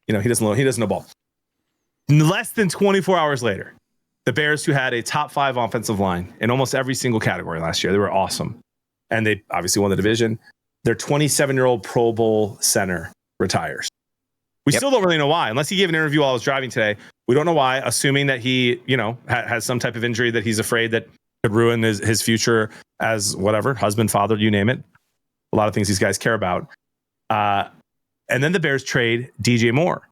he doesn't know ball. Less than 24 hours later, the Bears, who had a top 5 offensive line in almost every single category last year, they were awesome, and they obviously won the division. Their 27-year-old Pro Bowl center retires. We still don't really know why, unless he gave an interview while I was driving today. We don't know why, assuming that he, has some type of injury that he's afraid that could ruin his future as whatever, husband, father, you name it. A lot of things these guys care about. And then the Bears trade DJ Moore.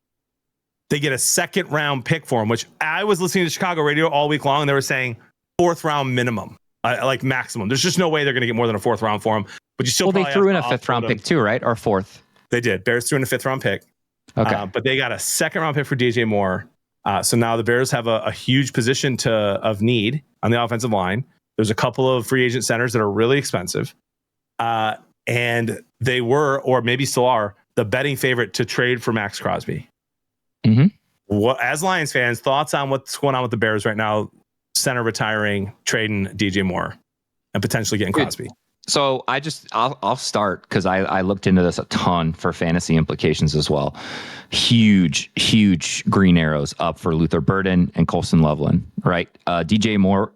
They get a 2nd round pick for him, which I was listening to Chicago radio all week long, and they were saying 4th round minimum, like maximum. There's just no way they're going to get more than a 4th round for him. But you still Well, they threw in a 5th round pick too, right? Or 4th? They did. Bears threw in a 5th round pick. Okay. But they got a 2nd round pick for DJ Moore. So now the Bears have a huge position of need on the offensive line. There's a couple of free agent centers that are really expensive. And they were, or maybe still are, the betting favorite to trade for Max Crosby. Mm-hmm. What, as Lions fans, thoughts on what's going on with the Bears right now? Center retiring, trading DJ Moore, and potentially getting Crosby. So I'll start because I looked into this a ton for fantasy implications as well. Huge green arrows up for Luther Burden and Colson Loveland, right? DJ Moore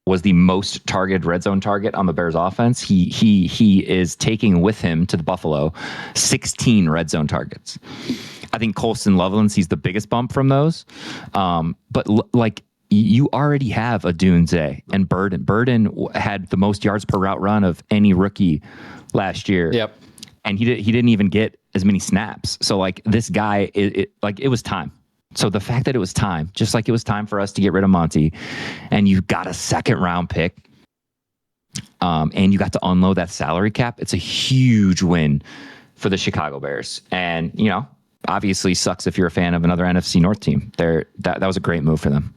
was the most targeted red zone target on the Bears offense. He is taking with him to the Buffalo 16 red zone targets. I think Colson Loveland sees the biggest bump from those. But you already have a Dunze and Burden. Burden had the most yards per route run of any rookie last year. Yep. And he didn't even get as many snaps. So like this guy, it was time. So the fact that it was time, just like it was time for us to get rid of Monty, and you got a 2nd round pick, and you got to unload that salary cap, it's a huge win for the Chicago Bears. And obviously sucks if you're a fan of another NFC North team. That was a great move for them.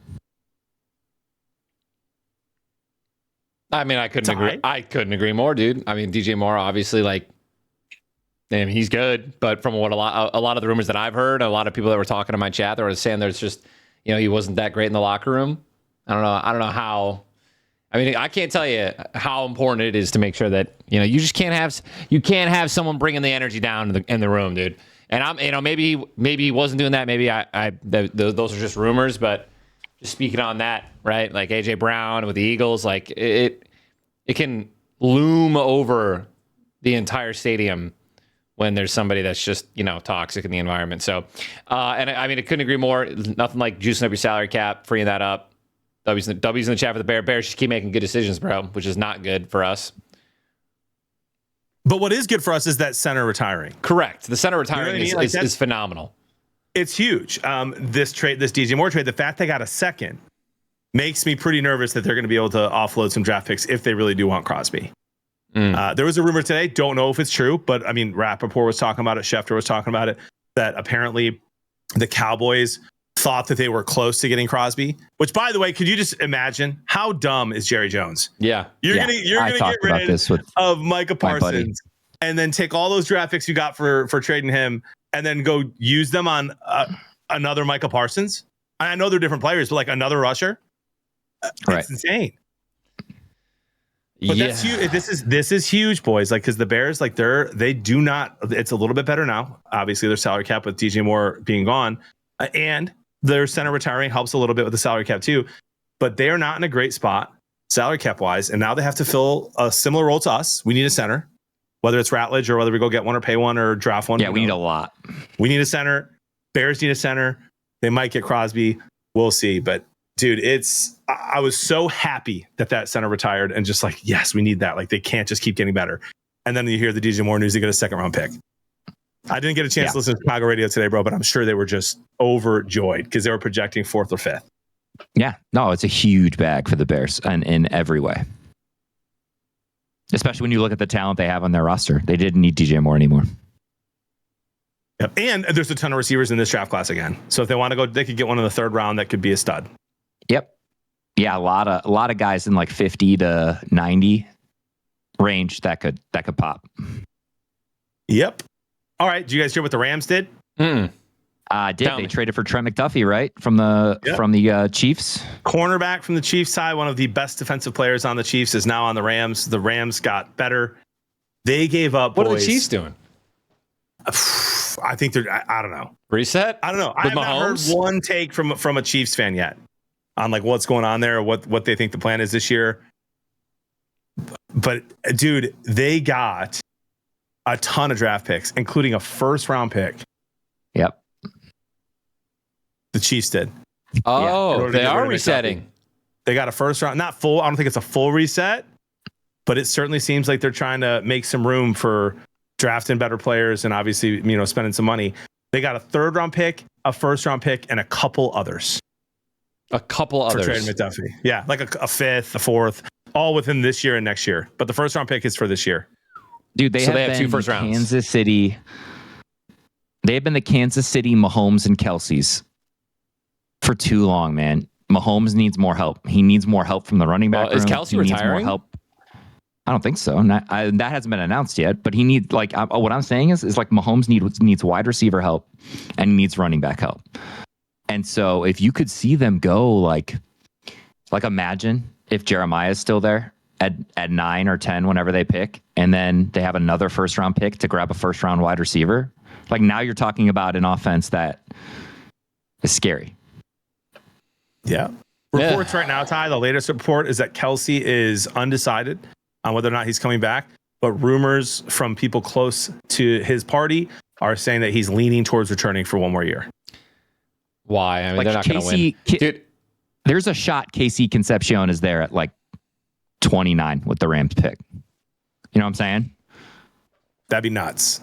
I mean, I couldn't agree more, dude. I mean, DJ Moore, obviously, he's good, but from what a lot of the rumors that I've heard, a lot of people that were talking to my chat, they were saying there's just, he wasn't that great in the locker room. I don't know how. I mean, I can't tell you how important it is to make sure that you just can't have someone bringing the energy down in the room, dude. And I'm maybe he wasn't doing that. Maybe those are just rumors, but just speaking on that, right? Like AJ Brown with the Eagles, like it can loom over the entire stadium when there's somebody that's just, toxic in the environment. So, and I mean, I couldn't agree more. Nothing like juicing up your salary cap, freeing that up. W's in the chat for the Bears just keep making good decisions, bro, which is not good for us. But what is good for us is that center retiring. Correct. The center retiring is phenomenal. It's huge. This DJ Moore trade, the fact they got a 2nd makes me pretty nervous that they're going to be able to offload some draft picks if they really do want Crosby. There was a rumor today, don't know if it's true, but I mean, Rappaport was talking about it, Schefter was talking about it, that apparently the Cowboys thought that they were close to getting Crosby, which, by the way, could you just imagine how dumb is Jerry Jones? Yeah. You're gonna get rid of Micah Parsons and then take all those draft picks you got for trading him and then go use them on another Micah Parsons. I know they're different players, but like another rusher. It's insane. But that's huge. This is huge, boys. Like, because the Bears, like, they do not. It's a little bit better now. Obviously, their salary cap with DJ Moore being gone, and their center retiring helps a little bit with the salary cap too. But they are not in a great spot salary cap wise, and now they have to fill a similar role to us. We need a center, whether it's Ratledge or whether we go get one or pay one or draft one. Yeah, we need a lot. We need a center. Bears need a center. They might get Crosby. We'll see, but. Dude, I was so happy that center retired and just like, yes, we need that. Like, they can't just keep getting better. And then you hear the DJ Moore news, they get a 2nd round pick. I didn't get a chance to listen to Chicago radio today, bro, but I'm sure they were just overjoyed because they were projecting 4th or 5th. Yeah, no, it's a huge bag for the Bears and in every way. Especially when you look at the talent they have on their roster. They didn't need DJ Moore anymore. Yep. And there's a ton of receivers in this draft class again. So if they want to go, they could get one in the 3rd round that could be a stud. Yep. Yeah, a lot of guys in like 50 to 90 range that could pop. Yep. All right. Did you guys hear what the Rams did? Did Tell they me. traded for Trent McDuffie, right? From the Chiefs. Cornerback from the Chiefs side, one of the best defensive players on the Chiefs, is now on the Rams. The Rams got better. They gave up. What are boys. the Chiefs doing? I think they're. I don't know. Reset? I don't know. I With have not heard Mahomes? one take from a Chiefs fan yet on like what's going on there, or what they think the plan is this year. But dude, they got a ton of draft picks, including a first round pick. Yep. The Chiefs did. in Oh, order to they get are rid of resetting. They got a first round, not full. I don't think it's a full reset, but it certainly seems like they're trying to make some room for drafting better players and obviously, spending some money. They got a third round pick, a first round pick, and a couple others A couple for others. trading McDuffie. Yeah, like a fifth, a fourth, all within this year and next year. But the first round pick is for this year. Dude, they have 2 been first rounds. Kansas City. They have been the Kansas City Mahomes and Kelsey's for too long, man. Mahomes needs more help. He needs more help from the running back Is room. Kelsey He needs more retiring? help. I don't think so. That hasn't been announced yet. But he needs what I'm saying is like Mahomes needs wide receiver help and he needs running back help. And so if you could see them go like imagine if Jeremiah is still there at 9 or 10 whenever they pick, and then they have another first round pick to grab a first round wide receiver. Like now you're talking about an offense that is scary. Yeah. Reports right now, Ty, the latest report is that Kelsey is undecided on whether or not he's coming back. But rumors from people close to his party are saying that he's leaning towards returning for one more year. Why? I mean, Like they're not going to win. Dude, There's a shot Casey Concepcion is there at like 29 with the Rams pick. You know what I'm saying? That'd be nuts.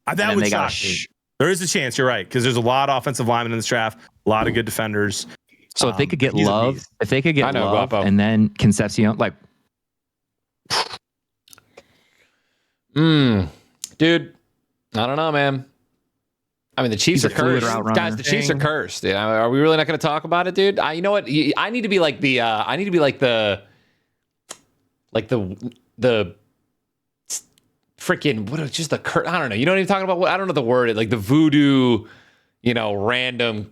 That And would they got shock me. There is a chance, you're right, because there's a lot of offensive linemen in this draft, a lot of good defenders. So if they could get he's a Love, beast. if they could get I know, Love Guapo. and then Concepcion, like dude, I don't know, man. I mean, the Chiefs He's are a fluid cursed. route runner. Guys, the Chiefs are cursed. Dude. Are we really not going to talk about it, dude? You know what? I need to be like the. I need to be like the freaking what? Just the curse. I don't know. You know what I'm talking about? I don't know the word. Like the voodoo, random,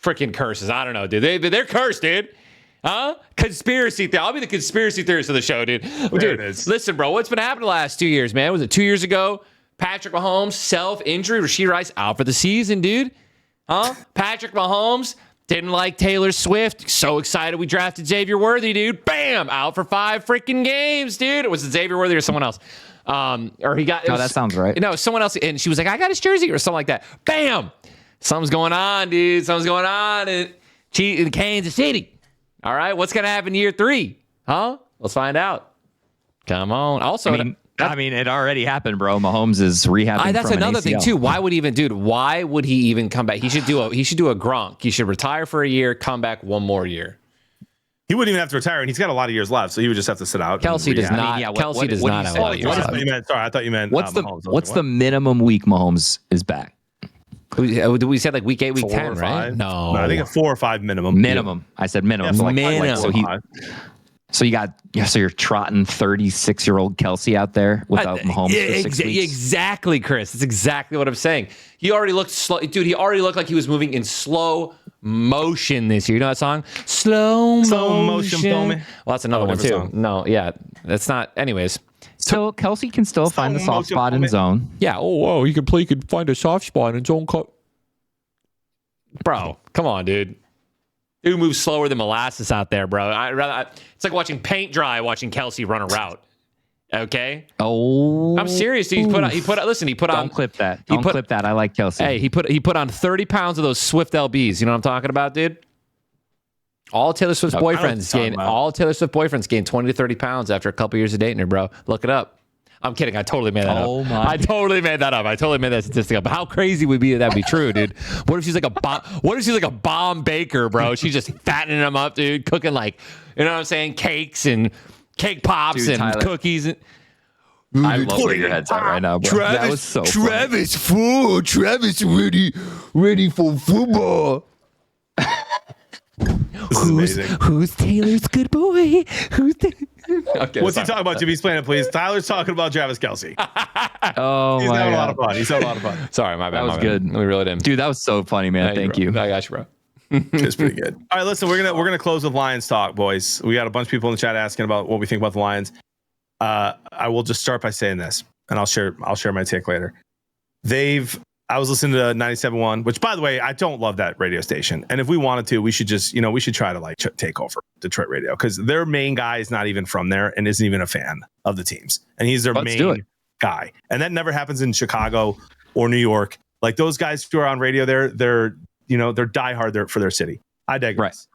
freaking curses. I don't know, dude. They're cursed, dude. Huh? Conspiracy theory. I'll be the conspiracy theorist of the show, dude. Dude, it is. listen, bro. What's been happening the last 2 years, man? Was it 2 years ago? Patrick Mahomes, self-injury. Rashee Rice out for the season, dude. Huh? Patrick Mahomes didn't like Taylor Swift. So excited we drafted Xavier Worthy, dude. Bam! Out for 5 freaking games, dude. Was it Xavier Worthy or someone else? Or he got... No, that sounds right. No, someone else. And she was like, I got his jersey or something like that. Bam! Something's going on, dude. Something's going on in Kansas City. All right, what's going to happen year 3? Huh? Let's find out. Come on. Also, I mean, it already happened, bro. Mahomes is rehabbing. that's from an another thing ACL. too. Why would he even come back? He should do a Gronk. He should retire for a year, come back one more year. He wouldn't even have to retire, and he's got a lot of years left, so he would just have to sit out. Kelsey does rehab. not. yeah, Kelsey does what not do you have say? a lot of years What is I left. thought you meant, sorry, I thought you meant What's Mahomes. the minimum week Mahomes is back? We said like week 8, week 4 10, or right? 5? No, I think a 4 or 5 minimum. Minimum. I said minimum. Yeah, So, like, minimum. so he, 5. so you got, so you're trotting 36-year-old Kelsey out there without Mahomes for 6 weeks. Exactly, Chris. That's exactly what I'm saying. He already looked slow, dude. He already looked like he was moving in slow motion this year. You know that song? Slow motion. for me. Well, that's another one too. different song. No, yeah, that's not. Anyways, So Kelsey can still find the soft motion spot in moment. zone. yeah. Oh, he could find a soft spot in his own cut. Bro, come on, dude. Dude moves slower than molasses out there, bro. It's like watching paint dry, watching Kelsey run a route. Okay, Oh, I'm serious. Dude. He put. Listen, he put on. Don't clip that. he Don't put- clip that. I like Kelsey. Hey, he put on 30 pounds of those Swift LBs. You know what I'm talking about, dude? All Taylor Swift's I know what you're boyfriends talking gained. about. All Taylor Swift boyfriends gained 20 to 30 pounds after a couple years of dating her, bro. Look it up. I'm kidding. I totally made that Oh up. my. I totally made that up. I totally made that statistic up. But how crazy would be that be true, dude? What if she's like a bomb baker, bro? She's just fattening them up, dude. Cooking like, you know what I'm saying? Cakes and cake pops Dude, and Tyler. cookies. And, I love where your head's at right now, bro. That was so funny. Travis ready for football. This is amazing. Who's Taylor's good boy? Okay, What's he talking about, Jimmy's Planet, please? Tyler's talking about Travis Kelsey. Oh He's my having a lot god, of fun. He's having a lot of fun. Sorry, my bad. that was my bad. good. Let me reel it in. Dude, that was so funny, man. Thank you. I got you, bro. It's pretty good. All right, listen, we're gonna close with Lions talk, boys. We got a bunch of people in the chat asking about what we think about the Lions. I will just start by saying this, and I'll share my take later. I was listening to 97.1, which, by the way, I don't love that radio station. And if we wanted to, we should just, we should try to like take over Detroit radio, because their main guy is not even from there and isn't even a fan of the teams. And he's their main guy. And that never happens in Chicago or New York. Like those guys who are on radio there, they're diehard there for their city. I digress.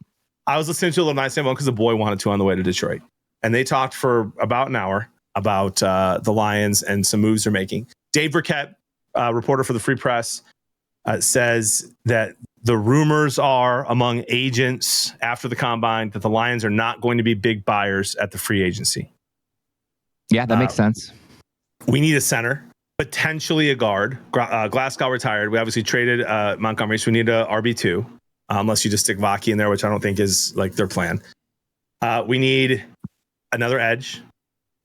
Right. I was listening to a little 97.1 because the boy wanted to on the way to Detroit. And they talked for about an hour about the Lions and some moves they're making. Dave Burkett, reporter for the Free Press, says that the rumors are among agents after the combine that the Lions are not going to be big buyers at the free agency. Yeah, that makes sense. We need a center, potentially a guard. Glasgow retired. We obviously traded Montgomery, so we need a RB2, unless you just stick Vaki in there, which I don't think is like their plan. We need another edge,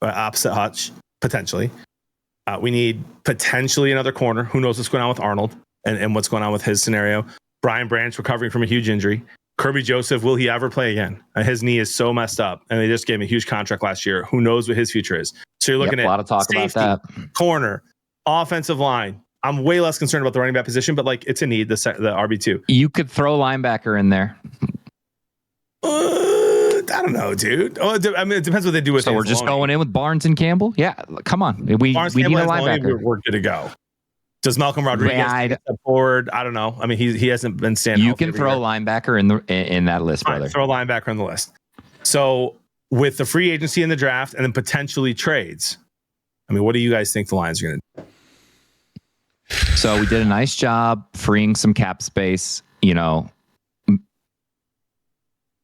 opposite Hutch, potentially. We need potentially another corner. Who knows what's going on with Arnold and what's going on with his scenario. Brian Branch recovering from a huge injury. Kirby Joseph, will he ever play again? His knee is so messed up, and they just gave him a huge contract last year. Who knows what his future is? So you're looking at a lot of talk safety, about that. corner, offensive line. I'm way less concerned about the running back position, but like it's a need, the RB2. You could throw linebacker in there. I don't know, dude. I mean, it depends what they do with. So we're just going in with Barnes and Campbell. Yeah, come on. We need a linebacker. We're good to go. Does Malcolm Rodriguez step forward? I don't know. I mean, he hasn't been standing. You can throw linebacker in that list, brother. Throw a linebacker on the list. So with the free agency in the draft and then potentially trades, I mean, what do you guys think the Lions are going to do? So we did a nice job freeing some cap space.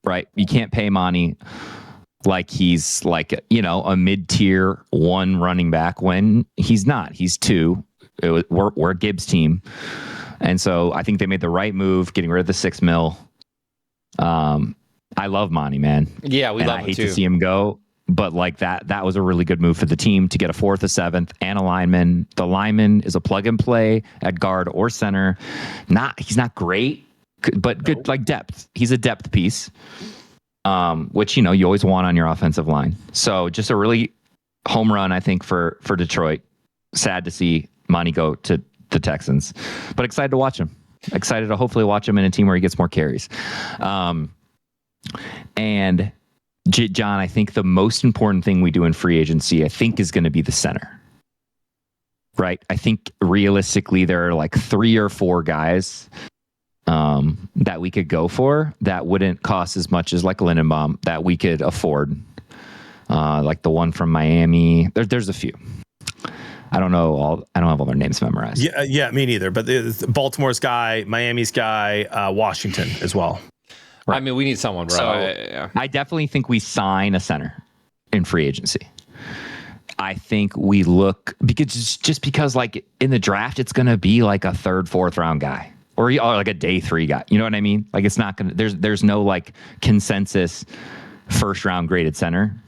Right? You can't pay Monty like he's like a mid-tier one running back when he's not. He's two. We're a Gibbs team, and so I think they made the right move getting rid of the $6 million. I love Monty, man. Yeah, we love him too. I hate to see him go, but like that was a really good move for the team to get a 4th, a 7th, and a lineman. The lineman is a plug and play at guard or center. He's not great, but good, like depth. He's a depth piece, which you always want on your offensive line. So just a really home run, I think, for Detroit. Sad to see Monty go to the Texans, but excited to watch him. Excited to hopefully watch him in a team where he gets more carries. And John, I think the most important thing we do in free agency, I think, is going to be the center. Right? I think realistically there are like 3 or 4 guys that we could go for that wouldn't cost as much as like Lindenbaum that we could afford. Like the one from Miami. There's a few. I don't have all their names memorized. Yeah, me neither. But the Baltimore's guy, Miami's guy, Washington as well. Right. I mean, we need someone, bro. So I definitely think we sign a center in free agency. I think we look because like in the draft, it's going to be like a 3rd, 4th round guy or like a day 3 guy. You know what I mean? Like it's not going to, there's no like consensus 1st round graded center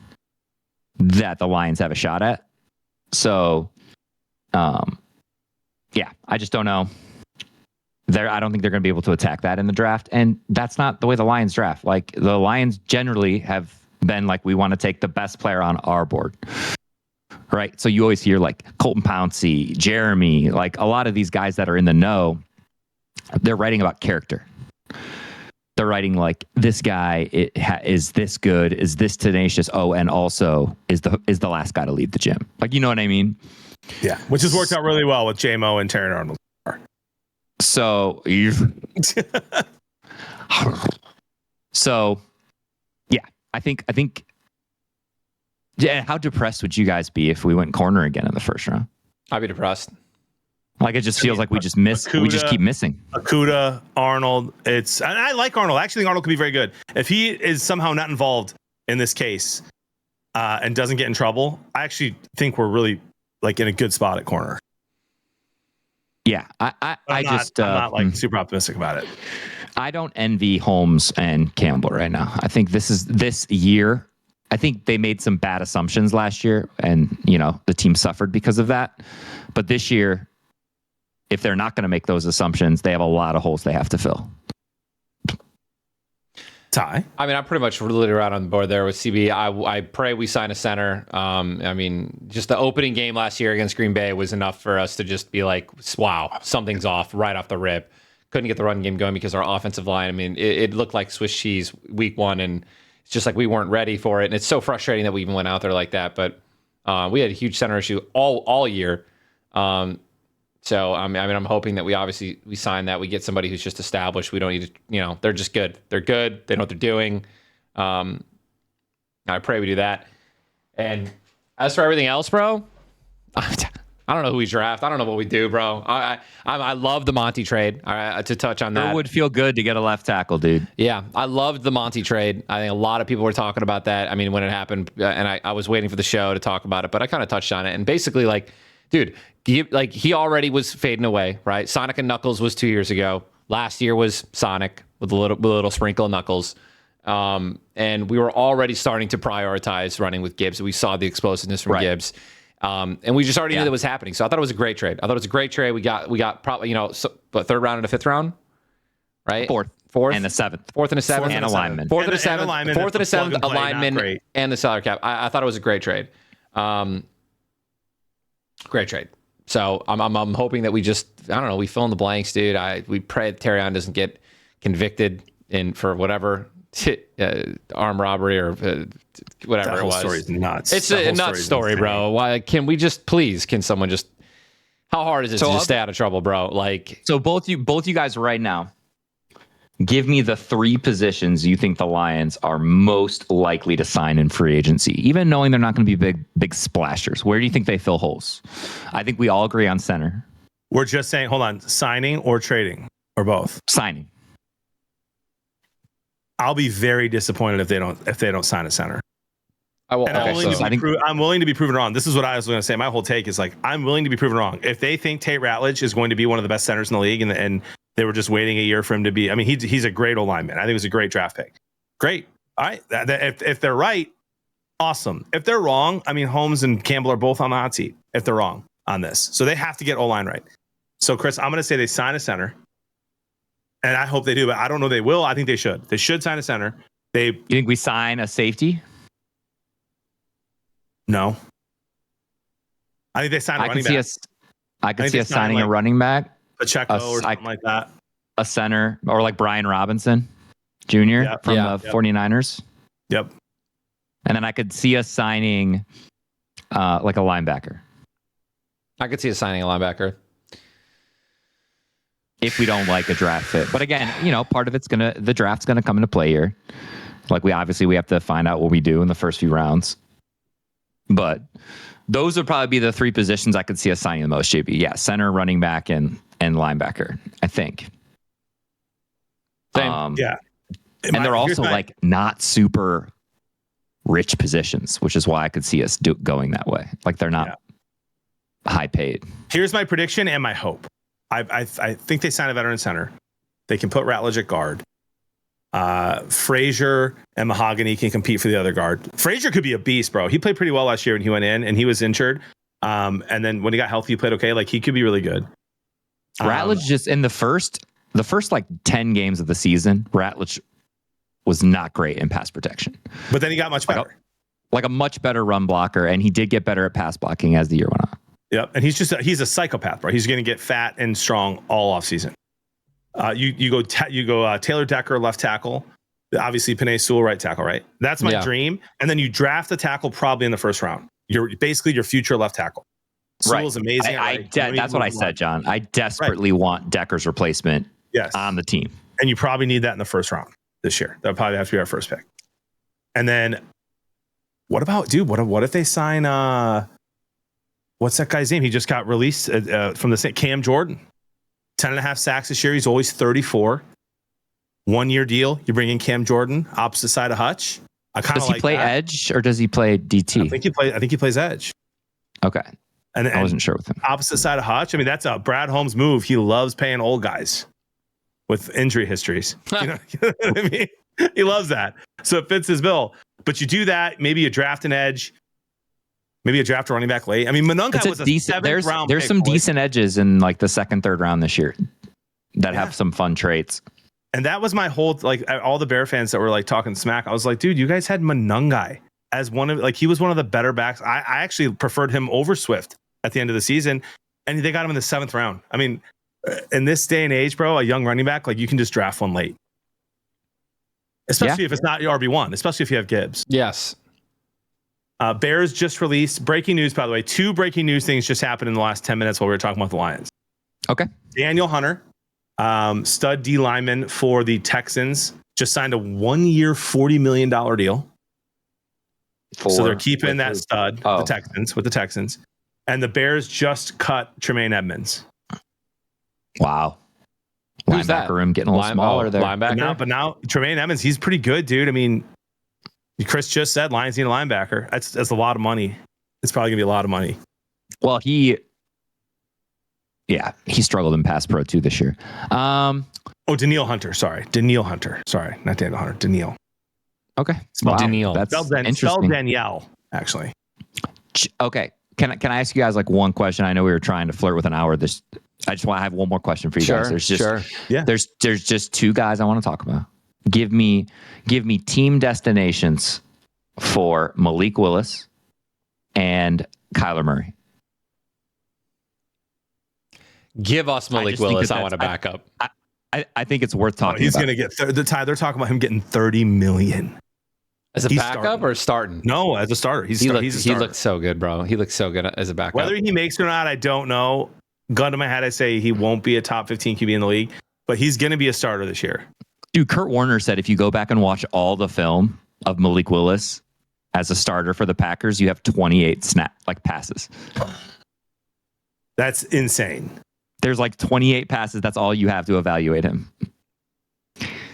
that the Lions have a shot at. So, yeah, I just don't know. I don't think they're going to be able to attack that in the draft. And that's not the way the Lions draft. Like the Lions generally have been like, we want to take the best player on our board. Right. So you always hear like Colton Pouncey, Jeremy, like a lot of these guys that are in the know, they're writing about character. They're writing like this guy is this good, is this tenacious. Oh, and also is the last guy to leave the gym. Like, you know what I mean? Yeah. Which has worked out really well with J-Mo and Terran Arnold. So, yeah, I think. Yeah, how depressed would you guys be if we went corner again in the 1st round? I'd be depressed. Like it just feels like we just miss. We just keep missing. Okudah, Arnold. And I like Arnold. I actually think Arnold could be very good if he is somehow not involved in this case and doesn't get in trouble. I actually think we're really like in a good spot at corner. Yeah, I'm not like super optimistic about it. I don't envy Holmes and Campbell right now. I think this year I think they made some bad assumptions last year, and the team suffered because of that. But this year, if they're not going to make those assumptions, they have a lot of holes they have to fill. Ty? I mean, I'm pretty much literally right on the board there with CB. I pray we sign a center. I mean, just the opening game last year against Green Bay was enough for us to just be like, wow, something's off right off the rip. Couldn't get the run game going because our offensive line, I mean, it looked like Swiss cheese week one, and it's just like we weren't ready for it. And it's so frustrating that we even went out there like that. But we had a huge center issue all year. So I mean, I'm hoping that we sign that. We get somebody who's just established. We don't need to, they're just good. They're good. They know what they're doing. I pray we do that. And as for everything else, bro, I don't know who we draft. I don't know what we do, bro. I love the Monty trade. To touch on that, It would feel good to get a left tackle, dude. Yeah, I loved the Monty trade. I think a lot of people were talking about that. I mean, when it happened, and I was waiting for the show to talk about it, but I kind of touched on it. And basically, like, dude, he already was fading away, right? Sonic and Knuckles was 2 years ago. Last year was Sonic with a little sprinkle of Knuckles. And we were already starting to prioritize running with Gibbs. We saw the explosiveness from Gibbs. And we just already knew that was happening. So I thought it was a great trade. We got probably, third round and a fifth round, right? Fourth and a seventh. Fourth and a seventh. And alignment. Fourth and a seventh. Fourth and a seventh alignment and the salary cap. I thought it was a great trade. Great trade. So I'm hoping that we just, I don't know, we fill in the blanks, dude. We pray that Terrion doesn't get convicted for whatever armed robbery or whatever That it whole was. story is nuts. It's a nuts story, bro. Why can someone just, how hard is it to just stay out of trouble, bro? Like, so both you guys right now, give me the three positions you think the Lions are most likely to sign in free agency, even knowing they're not going to be big splashers. Where do you think they fill holes? I think we all agree on center. We're just saying, hold on, signing or trading or both? Signing. I'll be very disappointed if they don't sign a center. I'm willing to be proven wrong. This is what I was going to say. My whole take is like, I'm willing to be proven wrong. If they think Tate Ratledge is going to be one of the best centers in the league, and they were just waiting a year for him to be, I mean, he's a great old lineman. I think it was a great draft pick. Great. All right. If they're right, awesome. If they're wrong, I mean, Holmes and Campbell are both on the hot seat if they're wrong on this. So they have to get O-line right. So, Chris, I'm going to say they sign a center. And I hope they do, but I don't know they will. I think they should. They should sign a center. You think we sign a safety? No. I think they sign a running back. I could see us signing a running back. Pacheco or something like that. A center, or like Brian Robinson Jr. from the 49ers. Yep. And then I could see us signing like a linebacker. I could see us signing a linebacker. If we don't like a draft fit. But again, part of the draft's gonna come into play here. Like we have to find out what we do in the first few rounds. But those would probably be the three positions I could see us signing the most, JB. Yeah, center, running back, and linebacker, I think. Same. Yeah. And they're also like not super rich positions, which is why I could see us going that way. Like they're not high paid. Here's my prediction and my hope. I think they sign a veteran center. They can put Ratledge at guard. Frazier and Mahogany can compete for the other guard. Frazier could be a beast, bro. He played pretty well last year when he went in and he was injured. And then when he got healthy, he played okay. Like he could be really good. Ratledge just in the first like 10 games of the season, Ratledge was not great in pass protection. But then he got much better. Like a much better run blocker, and he did get better at pass blocking as the year went on. Yep. And he's a psychopath, bro. He's going to get fat and strong all off season. You go Taylor Decker, left tackle. Obviously, Penei Sewell, right tackle, right? That's my dream. And then you draft a tackle probably in the first round. You're basically your future left tackle. Sewell's amazing. That's what I said, John. I desperately want Decker's replacement on the team. And you probably need that in the first round this year. That'll probably have to be our first pick. And then what about, dude, what if they sign, what's that guy's name? He just got released from the Cam Jordan. 10.5 sacks this year. He's always 34. 1 year deal. You bring in Cam Jordan, opposite side of Hutch. Does he play edge or does he play DT? I think he plays edge. Okay. And I wasn't sure with him. Opposite side of Hutch. I mean, that's a Brad Holmes move. He loves paying old guys with injury histories. You know what I mean? He loves that. So it fits his bill. But you do that, maybe you draft an edge, maybe you draft a running back late. I mean, Monunga was a decent. seventh round. There's pick, some boys. decent edges in like the second, third round this year that have some fun traits. And that was my whole, like, all the Bear fans that were like talking smack. I was like, dude, you guys had Monunga as one of, like, he was one of the better backs. I actually preferred him over Swift at the end of the season, and they got him in the 7th round. I mean, in this day and age, bro, a young running back, like, you can just draft one late, especially if it's not your RB1, especially if you have Gibbs. Yes. Bears just released breaking news, by the way. 2 breaking news things just happened in the last 10 minutes while we were talking about the Lions. Okay. Daniel Hunter, stud D lineman for the Texans, just signed a 1-year, $40 million deal. So they're keeping that stud, the Texans. And the Bears just cut Tremaine Edmonds. Wow. Who's that? Linebacker room getting a little smaller there. Linebacker? But now Tremaine Edmonds, he's pretty good, dude. I mean, Chris just said Lions need a linebacker. That's a lot of money. It's probably gonna be a lot of money. Well, he struggled in pass pro too this year. Danielle Hunter. Sorry, not Daniel Hunter. Danielle. Okay. Spelled Danielle. That's Spelled interesting. Danielle, actually. Okay. Can I ask you guys like one question? I know we were trying to flirt with an hour. I just want to have one more question for you guys. There's just 2 guys I want to talk about. Give me team destinations for Malik Willis and Kyler Murray. Give us Malik Willis. I want to back up. I think it's worth talking He's about. going to get they're talking about him getting $30 million. As a backup starting. or starting? No, as a starter. He's a He starter. looked so good, bro. He looks so good as a backup. Whether he makes it or not, I don't know. Gun to my head, I say he won't be a top 15 QB in the league, but he's going to be a starter this year. Dude, Kurt Warner said if you go back and watch all the film of Malik Willis as a starter for the Packers, you have 28 passes. That's insane. There's like 28 passes. That's all you have to evaluate him.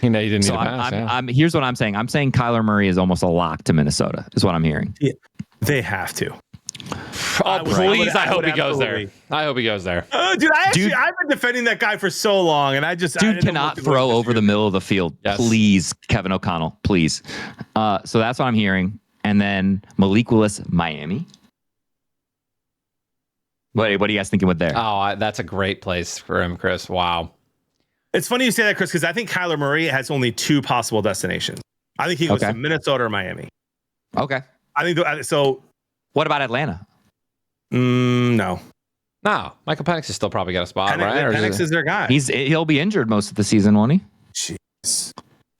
You know, you didn't need So a pass. here's what I'm saying. I'm saying Kyler Murray is almost a lock to Minnesota, is what I'm hearing. Yeah, they have to. Please, I hope he goes there. absolutely. I hope he goes there. Dude, I've been defending that guy for so long, and I Dude cannot throw over the middle of the field. Yes. Please, Kevin O'Connell, please. So that's what I'm hearing. And then Malik Willis, Miami. What are you guys thinking with there? That's a great place for him, Chris. Wow. It's funny you say that, Chris, because I think Kyler Murray has only 2 possible destinations. I think he goes to Minnesota or Miami. Okay. I think so. What about Atlanta? No. No, Michael Penix has still probably got a spot, right? Or Penix is their guy. He'll be injured most of the season, won't he? Jeez.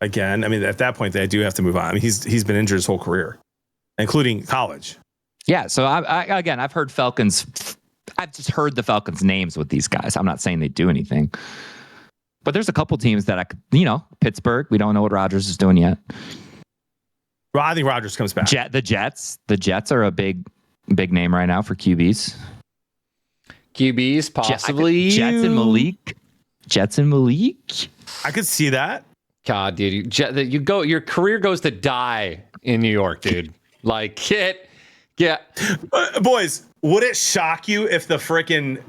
Again, I mean, at that point, they do have to move on. I mean, he's been injured his whole career, including college. Yeah. So I've heard Falcons. I've just heard the Falcons' names with these guys. I'm not saying they do anything, but there's a couple teams that Pittsburgh. We don't know what Rodgers is doing yet. Well, I think Rodgers comes back. The Jets are a big name right now for QBs. QBs, possibly. Jets and Malik. I could see that. God, dude, your career goes to die in New York, dude. Like, Boys, would it shock you if the frickin'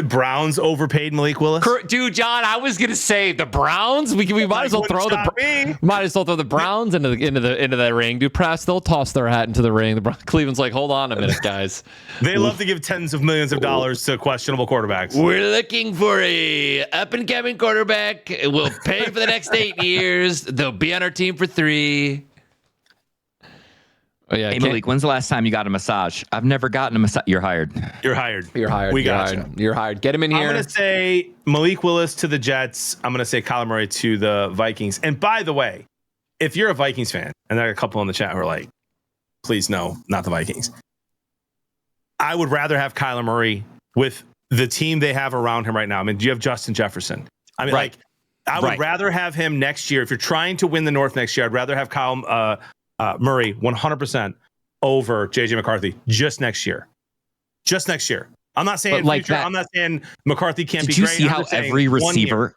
Browns overpaid Malik Willis? Dude, John, I was gonna say the Browns. We might as well throw the Browns into the ring. Dude, press. They'll toss their hat into the ring. Cleveland's like, hold on a minute, guys. They love to give tens of millions of dollars to questionable quarterbacks. We're looking for a up and coming quarterback. We'll pay for the next 8 years. They'll be on our team for 3. Oh, yeah, Hey, Malik, when's the last time you got a massage? I've never gotten a massage. You're hired. You're hired. We got you. You're hired. Get him in here. I'm going to say Malik Willis to the Jets. I'm going to say Kyler Murray to the Vikings. And by the way, if you're a Vikings fan, and there are a couple in the chat who are like, please no, not the Vikings. I would rather have Kyler Murray with the team they have around him right now. I mean, do you have Justin Jefferson? I mean, I would rather have him next year. If you're trying to win the North next year, I'd rather have Murray 100% over JJ McCarthy just next year. I'm not saying future. I'm not saying McCarthy can't be great. Did you see how every receiver?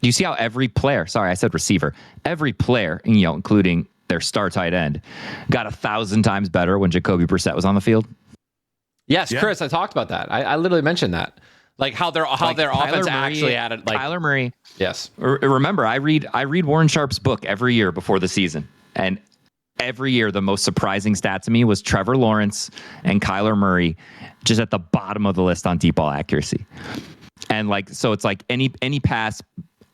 Do you see how every player? Sorry, I said receiver. Every player, including their star tight end, got 1,000 times better when Jacoby Brissett was on the field. Yes, Chris, I talked about that. I literally mentioned that. Like how their Kyler offense Murray, actually added. Like Kyler Murray. yes, Remember, I read Warren Sharp's book every year before the season, and every year the most surprising stat to me was Trevor Lawrence and Kyler Murray, just at the bottom of the list on deep ball accuracy. And like, so it's like any pass.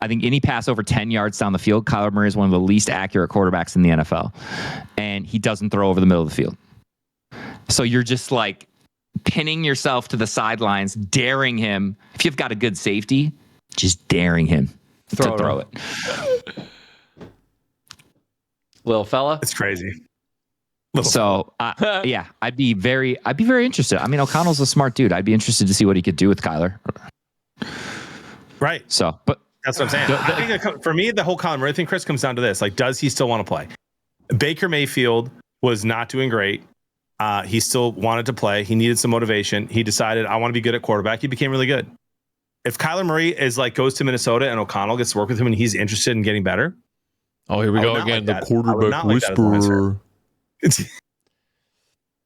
I think any pass over 10 yards down the field, Kyler Murray is one of the least accurate quarterbacks in the NFL, and he doesn't throw over the middle of the field. So you're just like pinning yourself to the sidelines, daring him. If you've got a good safety, just daring him to throw it. little fella. It's crazy. So yeah, I'd be very interested. I mean, O'Connell's a smart dude. I'd be interested to see what he could do with Kyler. Right. So, but that's what I'm saying. I think for me, the whole Kyler Murray thing, Chris, comes down to this: like, does he still want to play? Baker Mayfield was not doing great. He still wanted to play. He needed some motivation. He decided, I want to be good at quarterback. He became really good. If Kyler Murray goes to Minnesota and O'Connell gets to work with him and he's interested in getting better. Oh, here we go again. Like the quarterback whisperer.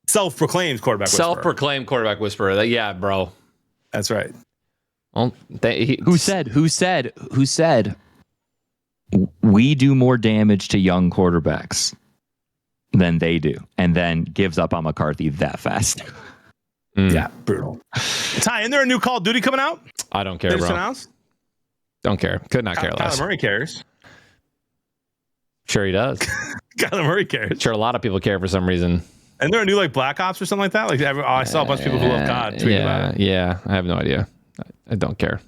Self-proclaimed quarterback whisperer. Self-proclaimed quarterback whisperer. Yeah, bro. That's right. Well, who said we do more damage to young quarterbacks than they do, and then gives up on McCarthy that fast? Yeah, brutal. Ty, isn't there a new Call of Duty coming out? I don't care, They just bro. announced? Don't care. Could not care less. Kyler Murray cares. Sure he does. Kyler Murray cares. Sure, a lot of people care for some reason. And there a new like Black Ops or something like that? Like I saw a bunch of people who love COD tweet about it. Yeah, I have no idea. I don't care.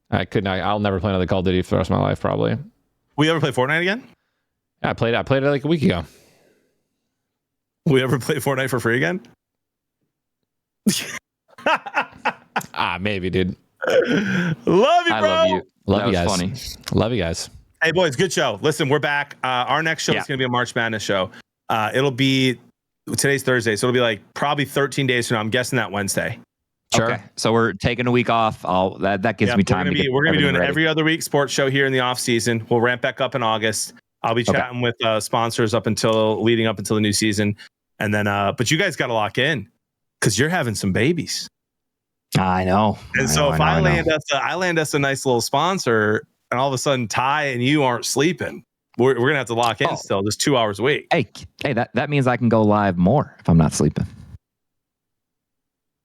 I could not. I'll never play another Call of Duty for the rest of my life, probably. We ever play Fortnite again? Yeah, I played it like a week ago. We ever play Fortnite for free again? Maybe, dude. Love you, bro. I love you. Love That you was guys. funny. Love you guys. Hey, boys, good show. Listen, we're back. Our next show is going to be a March Madness show. It'll be today's Thursday, so it'll be like probably 13 days from now. I'm guessing that Wednesday. Sure. Okay, so we're taking a week off. That gives me time to get. We're gonna be doing everything ready. every other week sports show here in the off season. We'll ramp back up in August. I'll be chatting with sponsors leading up until the new season, and then but you guys got to lock in because you're having some babies. I know. And so if I land us a nice little sponsor, and all of a sudden Ty and you aren't sleeping, we're gonna have to lock in still just 2 hours a week. Hey, that means I can go live more if I'm not sleeping.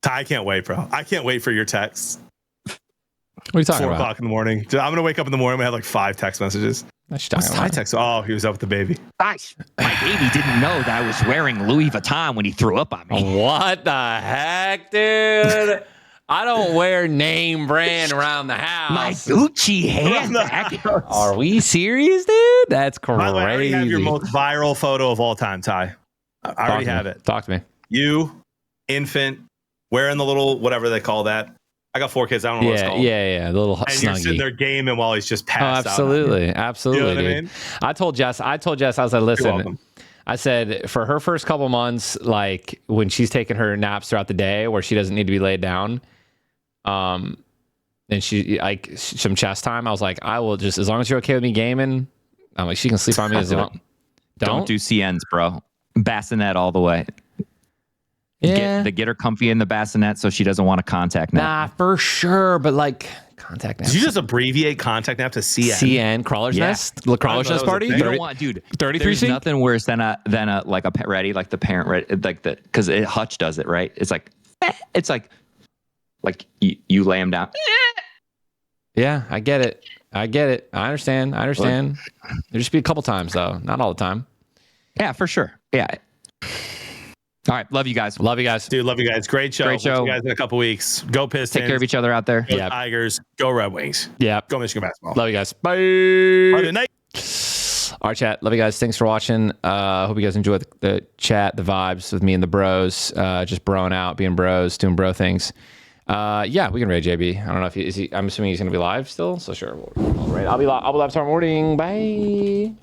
Ty, I can't wait, bro. I can't wait for your texts. What are you talking 4 about? o'clock in the morning. Dude, I'm gonna wake up in the morning. I'm gonna have like 5 text messages. What you talking What's Ty about? text? Oh, he was up with the baby. Gosh, my baby didn't know that I was wearing Louis Vuitton when he threw up on me. What the heck, dude? I don't wear name brand around the house. My Gucci handbag. Are we serious, dude? That's crazy. By the way, I already have your most viral photo of all time, Ty. I already have it. Talk to me. You, infant, wearing the little whatever they call that. I got 4 kids. I don't know what it's called. Yeah. The little And you're sitting snuggie. there gaming while he's just passed out. Absolutely. You know what I Dude. mean? I told Jess, I was like, listen, welcome. I said for her first couple months, like when she's taking her naps throughout the day where she doesn't need to be laid down, and she like some chest time, I was like, I will just, as long as you're okay with me gaming, I'm like, she can sleep on me as long. Don't do CNs, bro. Bassinet all the way. Yeah. Get her comfy in the bassinet so she doesn't want to contact nap. Nah, for sure. But like contact Did you just abbreviate contact nap to CN? CN Crawler's Yeah. Nest? The Crawler's I Nest thought that was party? a thing. You 30 don't want, dude. 33 There's seat? nothing worse than a like a pet ready, like the parent ready, like the because Hutch does it right. It's like you lay him down. Yeah, I get it. I understand. There just be a couple times though, not all the time. Yeah, for sure. Yeah. All right, love you guys. Love you guys. Dude, love you guys. Great show. Great show. We'll see you guys in a couple weeks. Go Pistons. Take care of each other out there. Go Yep. Tigers. Go Red Wings. Yeah. Go Michigan basketball. Love you guys. Bye. Good night. All right, chat. Love you guys. Thanks for watching. Hope you guys enjoyed the chat, the vibes with me and the bros. Just broing out, being bros, doing bro things. Yeah, we can raid JB. I don't know if is he. I'm assuming he's gonna be live still. So sure, I'll raid. I'll be live tomorrow morning. Bye.